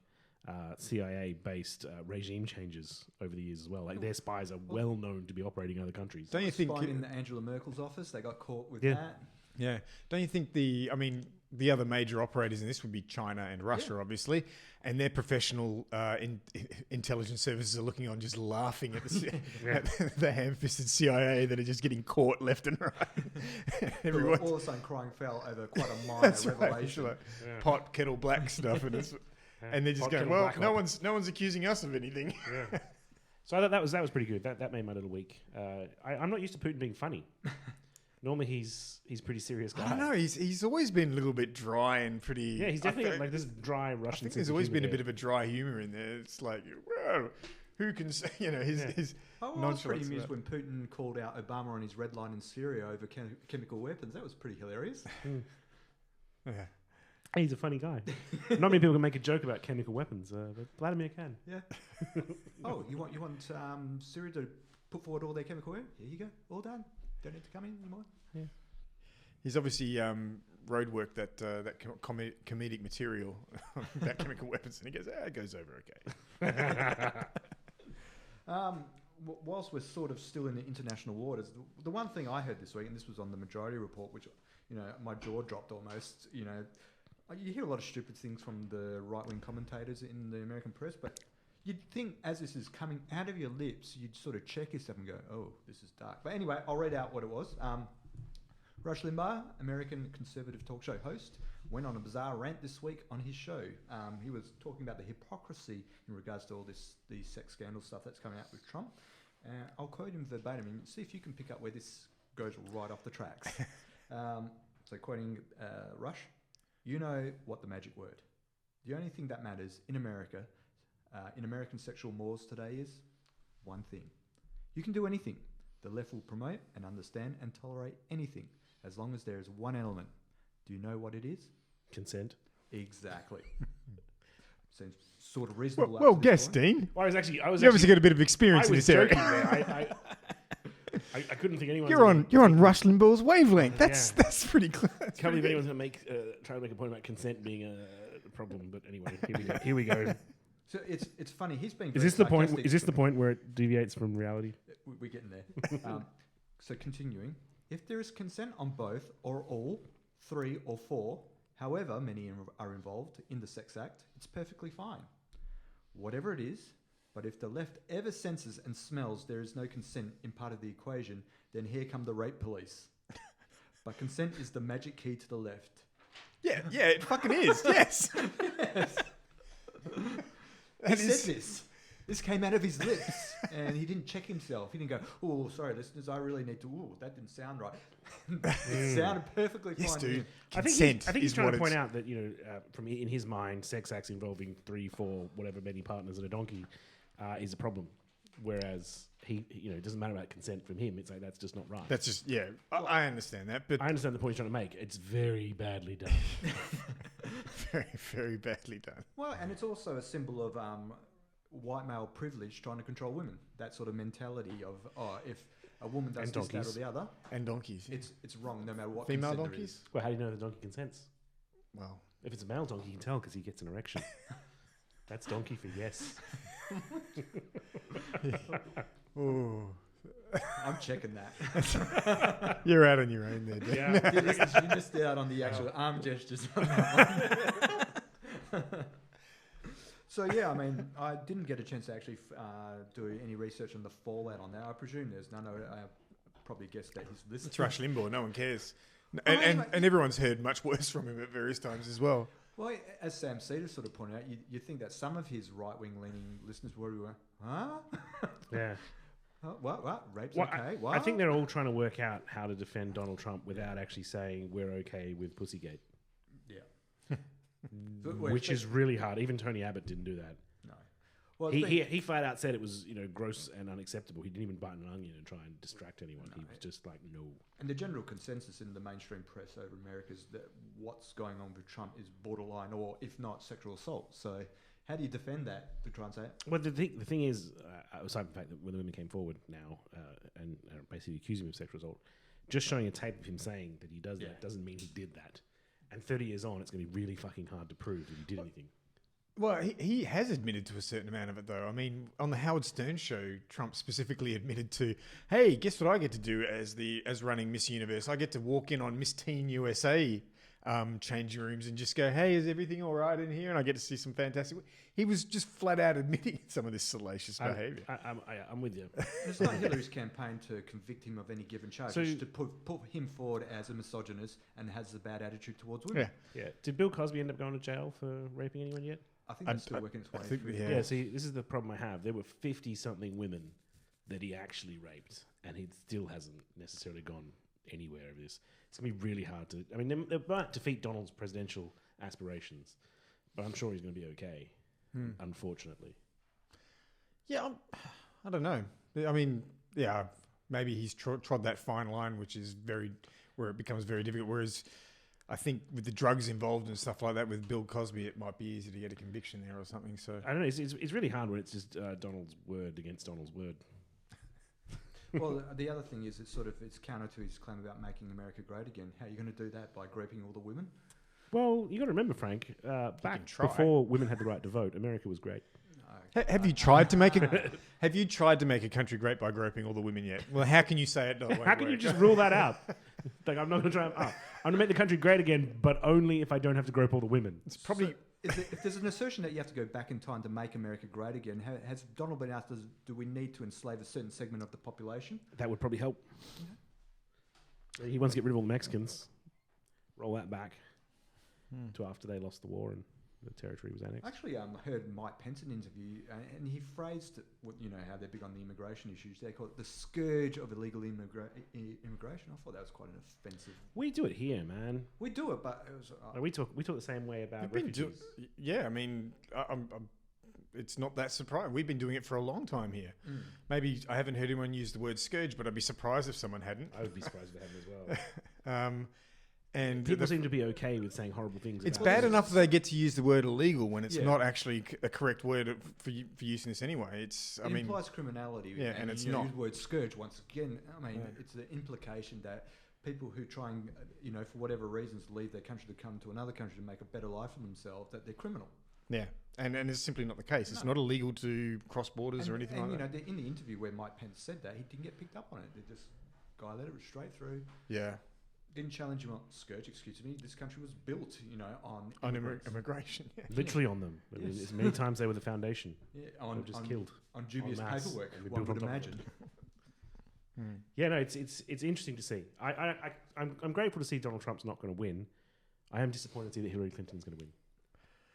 CIA-based regime changes over the years as well. Like their spies are well known to be operating in other countries. Don't you think spying in Angela Merkel's office? They got caught with that. Yeah. Don't you think the other major operators in this would be China and Russia, obviously, and their professional intelligence services are looking on, just laughing at the ham-fisted CIA that are just getting caught left and right. Everyone all of a sudden crying foul over quite a minor revelation. Right. Like pot kettle black stuff, and they're just going, well, no one's accusing us of anything. Yeah. So I thought that was pretty good. That made my little week. I'm not used to Putin being funny. Normally he's a pretty serious guy. I don't know. He's always been a little bit dry and pretty. Yeah, he's definitely got, like this dry Russian. I think there's always been a bit of a dry humor in there. It's like, well, who can say? His I was pretty amused when Putin called out Obama on his red line in Syria over chemical weapons. That was pretty hilarious. Yeah. He's a funny guy. Not many people can make a joke about chemical weapons, but Vladimir can. Yeah. Oh, you want Syria to put forward all their chemical weapons? Here you go, all done. Don't need to come in anymore. Yeah. He's obviously roadwork that comedic material about chemical weapons, and he goes, it goes over okay. Whilst we're sort of still in the international waters, the one thing I heard this week, and this was on the Majority Report, which, my jaw dropped almost. You hear a lot of stupid things from the right-wing commentators in the American press, but you'd think as this is coming out of your lips, you'd sort of check yourself and go, oh, this is dark. But anyway, I'll read out what it was. Rush Limbaugh, American conservative talk show host, went on a bizarre rant this week on his show. He was talking about the hypocrisy in regards to all these sex scandal stuff that's coming out with Trump. I'll quote him verbatim and see if you can pick up where this goes right off the tracks. So quoting Rush, you know what the magic word. The only thing that matters in America, in American sexual mores today is one thing. You can do anything. The left will promote and understand and tolerate anything as long as there is one element. Do you know what it is? Consent. Exactly. Seems sort of reasonable. Well guessed, Dean. Well, you obviously got a bit of experience in this area. I couldn't think anyone. You're on Rush Limbaugh's wavelength. That's pretty close. Can't believe anyone's going to try to make a point about consent being a problem. But anyway, here we go. So it's funny. He's being. Is this the point? Is this the point where it deviates from reality? We're getting there. So continuing, if there is consent on both or all, 3 or 4, however many are involved in the sex act, it's perfectly fine. Whatever it is, but if the left ever senses and smells there is no consent in part of the equation, then here come the rape police. But consent is the magic key to the left. Yeah, it fucking is. Yes. Yes. He said this. This came out of his lips, and he didn't check himself. He didn't go, oh, sorry, listeners, I really need to, that didn't sound right. It sounded perfectly fine. Yes, dude. I think he's trying to point out that, from in his mind, sex acts involving 3, 4, whatever many partners and a donkey is a problem. Whereas he it doesn't matter about consent from him. It's like, that's just not right. That's just, I understand that. But I understand the point he's trying to make. It's very badly done. Very, very badly done. Well, and it's also a symbol of white male privilege trying to control women. That sort of mentality of, if a woman does this, that, or the other, and donkeys, it's wrong no matter what female consent donkeys. Well, how do you know the donkey consents? Well, if it's a male donkey, you can tell because he gets an erection. That's donkey for yes. Ooh. I'm checking that. You're out on your own there, Dave. Yeah. You missed out on the actual arm gestures on that one. So yeah, I mean, I didn't get a chance to actually do any research on the fallout on that. I presume there's none. I probably guessed that he's listening. It's Rush Limbaugh. No one cares. And everyone's heard much worse from him at various times as well. Well, as Sam Cedar sort of pointed out, you think that some of his right-wing leaning listeners were, huh? Yeah. What? Rape's okay? What? I think they're all trying to work out how to defend Donald Trump without actually saying we're okay with Pussygate. Yeah. Which is really hard. Even Tony Abbott didn't do that. No. Well, he flat out said it was gross and unacceptable. He didn't even bite an onion and try and distract anyone. No. He was just like, no. And the general consensus in the mainstream press over America is that what's going on with Trump is borderline or, if not, sexual assault. So how do you defend that to try and say it? Well, the thing is, aside from the fact that when the women came forward now and basically accusing him of sexual assault, just showing a tape of him saying that he does that doesn't mean he did that. And 30 years on, it's going to be really fucking hard to prove that he did anything. Well, he has admitted to a certain amount of it, though. I mean, on the Howard Stern show, Trump specifically admitted to, hey, guess what I get to do as running Miss Universe? I get to walk in on Miss Teen USA changing rooms and just go, hey, is everything all right in here? And I get to see some fantastic... He was just flat out admitting some of this salacious behaviour. I'm with you. It's not Hillary's campaign to convict him of any given charge. So, it's to put him forward as a misogynist and has a bad attitude towards women. Yeah. Did Bill Cosby end up going to jail for raping anyone yet? I think that's still working its way through. Yeah, see, this is the problem I have. There were 50-something women that he actually raped, and he still hasn't necessarily gone anywhere over this. It's going to be really hard to... I mean, they might defeat Donald's presidential aspirations, but I'm sure he's going to be okay, unfortunately. Yeah, I don't know. I mean, maybe he's trod that fine line, which is where it becomes very difficult. Whereas I think with the drugs involved and stuff like that with Bill Cosby, it might be easy to get a conviction there or something. So I don't know. It's really hard when it's just Donald's word against Donald's word. Well, the other thing is it's counter to his claim about making America great again. How are you going to do that? By groping all the women? Well, you got to remember, Frank, back try. before women had the right to vote, America was great. have you tried to make a country great by groping all the women yet? Well, how can you say it? How can you just rule that out? Like, I'm not going to try. I'm going to make the country great again, but only if I don't have to grope all the women. It's probably. If there's an assertion that you have to go back in time to make America great again, has Donald been asked, do we need to enslave a certain segment of the population? That would probably help. He wants to get rid of all the Mexicans. Roll that back to after they lost the war and the territory was annexed. Actually, I heard Mike Pence in an interview, and he phrased it, how they're big on the immigration issues. They call it the scourge of illegal immigration. I thought that was quite an offensive. We do it here, man. We do it, but it was. Like we talk the same way about We've been refugees. I mean, it's not that surprising. We've been doing it for a long time here. Maybe I haven't heard anyone use the word scourge, but I'd be surprised if someone hadn't. I would be surprised if they hadn't as well. And people seem to be okay with saying horrible things. It's about bad this. enough that they get to use the word illegal when it's Yeah. not actually a correct word for using this anyway. It implies criminality. Yeah, and it's you not. Use the word scourge once again. I mean, it's the implication that people who try and, for whatever reasons, leave their country to come to another country to make a better life for themselves, that they're criminal. Yeah, and it's simply not the case. It's not illegal to cross borders or anything like that. In the interview where Mike Pence said that, he didn't get picked up on it. They just guy let it straight through. Yeah, didn't challenge him on scourge. Excuse me. This country was built, on immigration. Yeah. Literally on them. I mean, Yes. as many times they were the foundation. Yeah, They were just killed. on dubious en masse, paperwork. and we One built would on top of imagine. Yeah, no, it's interesting to see. I'm grateful to see Donald Trump's not going to win. I am disappointed to see that Hillary Clinton's going to win.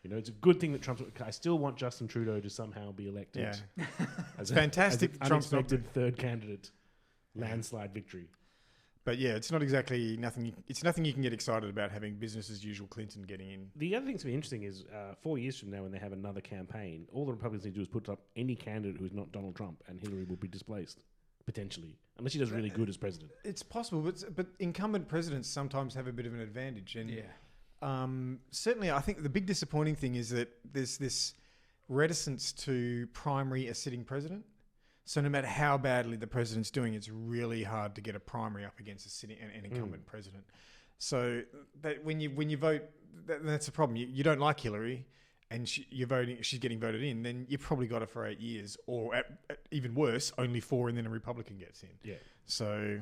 It's a good thing that Trump's. I still want Justin Trudeau to somehow be elected. Yeah. As It's fantastic as that an Trump's not unexpected third candidate, landslide victory. But yeah, it's not exactly nothing. It's nothing you can get excited about having business as usual Clinton getting in. The other thing to be interesting is 4 years from now, when they have another campaign, all the Republicans need to do is put up any candidate who's not Donald Trump, and Hillary will be displaced potentially, unless she does really good as president. It's possible, but incumbent presidents sometimes have a bit of an advantage, and certainly I think the big disappointing thing is that there's this reticence to primary a sitting president. So no matter how badly the president's doing, it's really hard to get a primary up against an incumbent president. So that when you vote, that's the problem. You don't like Hillary, and she's getting voted in. Then you probably got her for 8 years, or at even worse, only 4, and then a Republican gets in. Yeah. So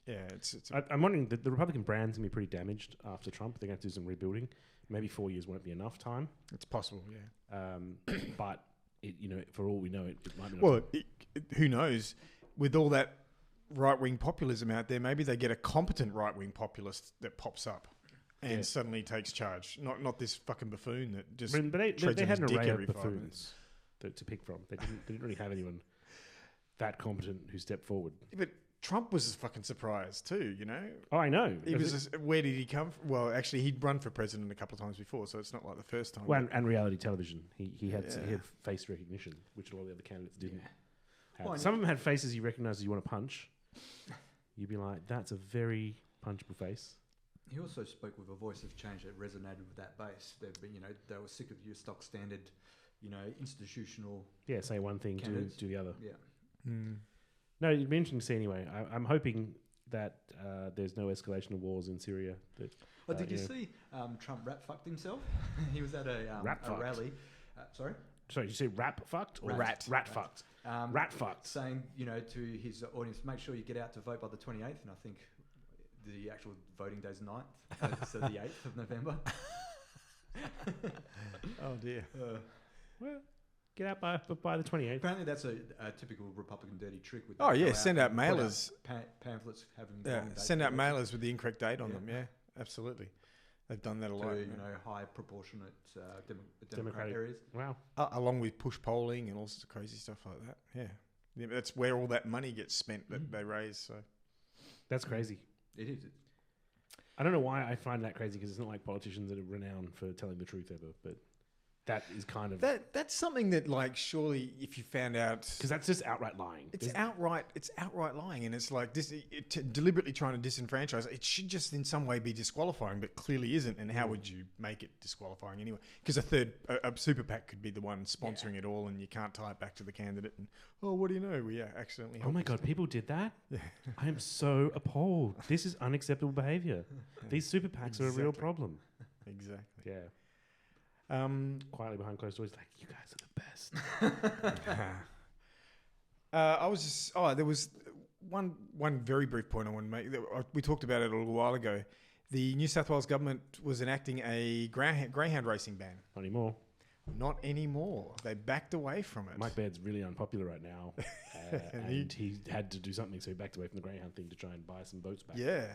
yeah, I'm wondering that the Republican brand's gonna be pretty damaged after Trump. They're going to do some rebuilding. Maybe 4 years won't be enough time. it's possible. Yeah. But for all we know, it might be. Well, who knows? With all that right-wing populism out there, maybe they get a competent right-wing populist that pops up and suddenly takes charge. Not this fucking buffoon that just but treads they on had his an dick array every of 5 minutes. buffoons to pick from. They didn't really have anyone that competent who stepped forward. Yeah, but Trump was fucking surprised too, Oh, I know. He was where did he come from? Well, actually, he'd run for president a couple of times before, so it's not like the first time. Well, and reality television. He had face recognition, which all the other candidates didn't have. Well, Some of them had faces you recognise as you want to punch. You'd be like, that's a very punchable face. He also spoke with a voice of change that resonated with that base. They were sick of your stock standard, institutional. Yeah, say one thing, do the other. Yeah. No, it'd be interesting to see anyway. I'm hoping that there's no escalation of wars in Syria. That, Did you see Trump rap fucked himself? He was at a Rap-fucked? rally. Sorry? Sorry, did you say rap fucked or Rat. rat fucked? Rat fucked. Saying, to his audience, make sure you get out to vote by the 28th, and I think the actual voting day's 9th, so the 8th of November. Oh dear. Well, get out by the 28th. Apparently that's a typical Republican dirty trick. With Oh they yeah, go send out and put mailers. Pamphlets having the Yeah, wrong date send for out the election mailers with the incorrect date on Yeah. them. Yeah, absolutely. They've done that a lot. to high proportionate Democratic Democratic. areas. Wow. Along with push polling and all sorts of crazy stuff like that. Yeah, that's where all that money gets spent that they raise. So That's crazy. It is. I I don't know why I find that crazy because it's not like politicians that are renowned for telling the truth ever, but that is kind of That's something that, like, surely if you found out, because that's just outright lying. it's outright lying, and it's like this deliberately trying to disenfranchise. It should just in some way be disqualifying, but clearly isn't. And how would you make it disqualifying anyway? Because a super PAC could be the one sponsoring it all, and you can't tie it back to the candidate. And what do you know? We accidentally. Oh my God, people did that? Yeah. I am so appalled. This is unacceptable behaviour. These super PACs are a real problem. Exactly. Yeah. Quietly behind closed doors, like, you guys are the best. I was just... Oh, there was one very brief point I want to make. We talked about it a little while ago. The New South Wales government was enacting a greyhound racing ban. Not anymore. Not anymore. They backed away from it. Mike Baird's really unpopular right now. And he had to do something, so he backed away from the greyhound thing to try and buy some boats back. Yeah.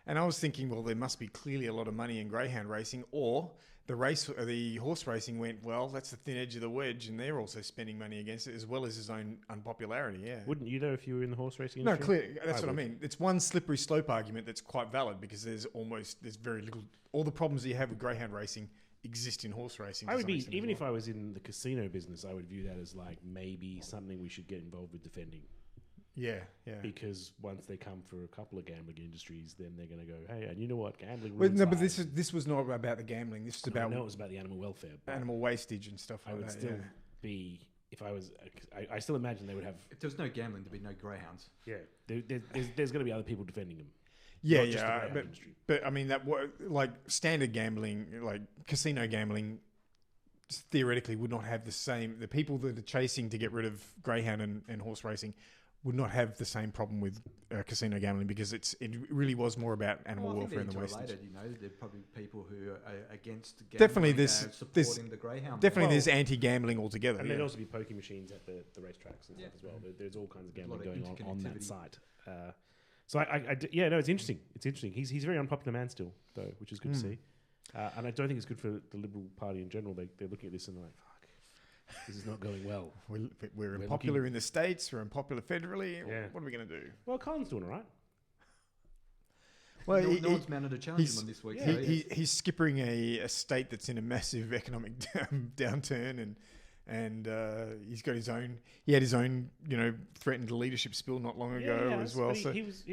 And I was thinking, well, there must be clearly a lot of money in greyhound racing, or the horse racing went, well, that's the thin edge of the wedge, and they're also spending money against it, as well as his own unpopularity. Yeah. Wouldn't you, though, if you were in the horse racing No, industry? clearly. That's what I mean. It's one slippery slope argument that's quite valid, because there's very little. All the problems that you have with greyhound racing exist in horse racing. I would be, even if I was in the casino business, I would view that as like maybe something we should get involved with defending. Yeah. Because once they come for a couple of gambling industries, then they're going to go, hey, and you know what, gambling. Well, ruins no, but lives. this was not about the gambling. This was about I know it was about the animal welfare. animal wastage and stuff like I would that. still be, if I was, I still imagine they would have. If there was no gambling, there'd be no greyhounds. Yeah, there's going to be other people defending them. Yeah, not just the greyhound but industry. I mean like standard gambling, like casino gambling, theoretically would not have the same. The people that are chasing to get rid of greyhound and horse racing would not have the same problem with casino gambling, because it really was more about animal welfare and the wastage. You know, there are probably people who are against gambling. Definitely, supporting the greyhound. Definitely, there's anti-gambling altogether. And there'd also be poker machines at the racetracks and stuff as well. There's all kinds of gambling going on that site. So it's interesting. It's interesting. He's a very unpopular man still, though, which is good to see. And I don't think it's good for the Liberal Party in general. They're looking at this and they're like, fuck, this is not going well. We're unpopular in the States. We're unpopular federally. Yeah. What are we going to do? Well, Colin's doing all right. Well, no one's mounted a challenge him on this week. He's skippering a state that's in a massive economic downturn, and he's got his own. He had his own, threatened leadership spill not long ago as well. So he was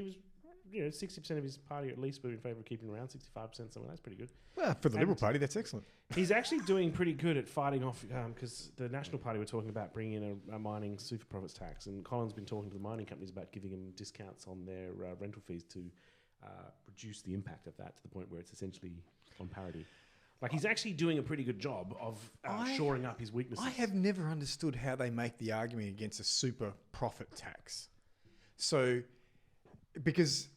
60% of his party at least were in favour of keeping around 65%. Something that's pretty good. Well, for the Liberal Party, that's excellent. He's actually doing pretty good at fighting off, because the National Party were talking about bringing in a mining super profits tax, and Colin's been talking to the mining companies about giving them discounts on their rental fees to reduce the impact of that to the point where it's essentially on parity. Like, he's actually doing a pretty good job of shoring up his weaknesses. I have never understood how they make the argument against a super profit tax. So, because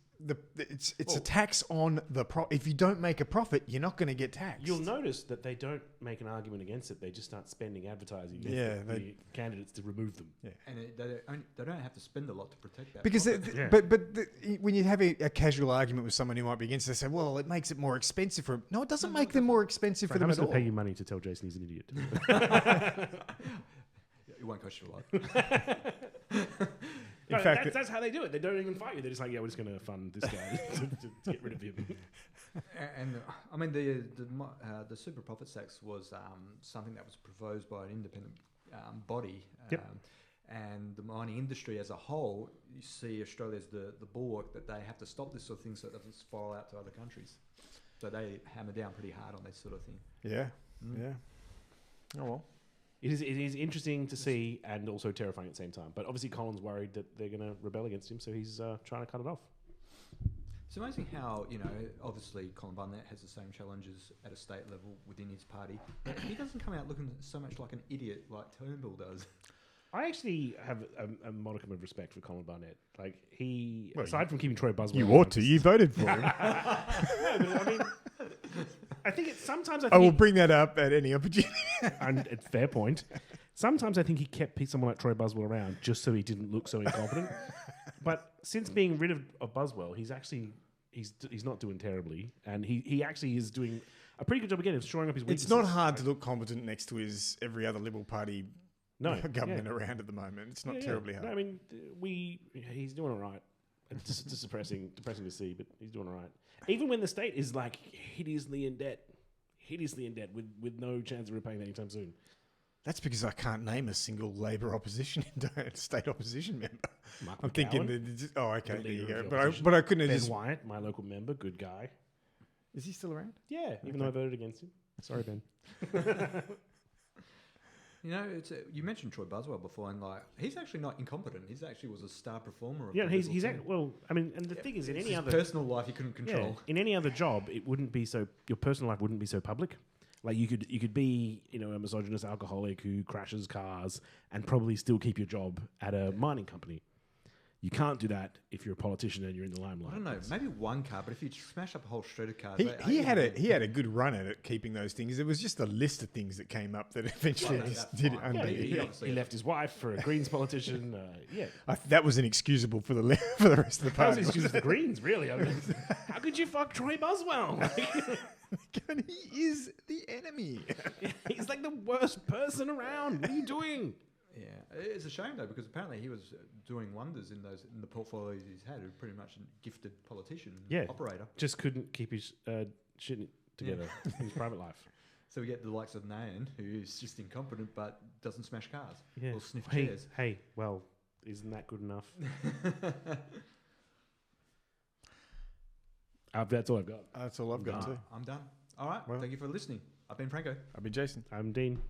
it's a tax on the if you don't make a profit, you're not going to get taxed. You'll notice that they don't make an argument against it. They just start spending advertising for the candidates to remove them. Yeah. And they don't have to spend a lot to protect that. Because when you have a casual argument with someone who might be against it, they say, well, it makes it more expensive for them. No, it doesn't make them more expensive for them at all. How much do they pay you money to tell Jason he's an idiot? It won't cost you a lot. In fact, that's how they do it. They don't even fight you. They're just like, yeah, we're just going to fund this guy to get rid of him. And I mean, the super profits tax was something that was proposed by an independent body. And the mining industry as a whole, you see Australia as the bulwark that they have to stop this sort of thing so it doesn't spiral out to other countries. So they hammer down pretty hard on this sort of thing. Yeah, yeah. Oh, well. It is interesting to see and also terrifying at the same time. But obviously Colin's worried that they're going to rebel against him, so he's trying to cut it off. It's amazing how, obviously Colin Barnett has the same challenges at a state level within his party, but he doesn't come out looking so much like an idiot like Turnbull does. I actually have a modicum of respect for Colin Barnett. Like, aside from keeping Troy Buswell... You ought to. You voted for him. No, but I mean... I think I will bring that up at any opportunity. And it's fair point. Sometimes I think he kept someone like Troy Buswell around just so he didn't look so incompetent. But since being rid of Buswell, he's not doing terribly, and he actually is doing a pretty good job again of shoring up his weaknesses. It's not hard to look competent next to every other Liberal Party government around at the moment. It's not terribly hard. No, I mean, he's doing all right. It's just depressing to see, but he's doing all right. Even when the state is like hideously in debt, hideously in debt with no chance of repaying that anytime soon. That's because I can't name a single Labor state opposition member. Mark I'm McGowan, thinking that. Oh, okay, the there you leader go. of the But I opposition. couldn't have Ben just. Wyatt, my local member, good guy. Is he still around? Yeah, even though I voted against him. Sorry, Ben. You know, you mentioned Troy Buswell before, and like he's actually not incompetent. He's actually was a star performer. Of Yeah, the he's Liberal team. well. I mean, and the thing is, in It's any his other personal life, he couldn't control. in any other job, it wouldn't be so. Your personal life wouldn't be so public. Like you could be, you know, a misogynist alcoholic who crashes cars and probably still keep your job at a mining company. You can't do that if you're a politician and you're in the limelight. I don't know, maybe one car, but if you smash up a whole shred of cars, He had a good run at it, keeping those things. It was just a list of things that came up that eventually Well, just that's did it fine. under. Yeah, He left his wife for a Greens politician. Yeah, That was inexcusable for the for the rest of the that was party. his excuse for the Greens, really. I mean, how could you fuck Troy Buswell? And he is the enemy. He's like the worst person around. What are you doing? Yeah, it's a shame though because apparently he was doing wonders in the portfolios he's had. He was pretty much a gifted politician, operator. Just couldn't keep his shit together in his private life. So we get the likes of Nayan, who's just incompetent but doesn't smash cars Yeah. or sniff Hey, chairs. hey, well, isn't that good enough? That's all I've got. That's all I've got too. I'm done. All right, Well- thank you for listening. I've been Franco. I've been Jason. I'm Dean.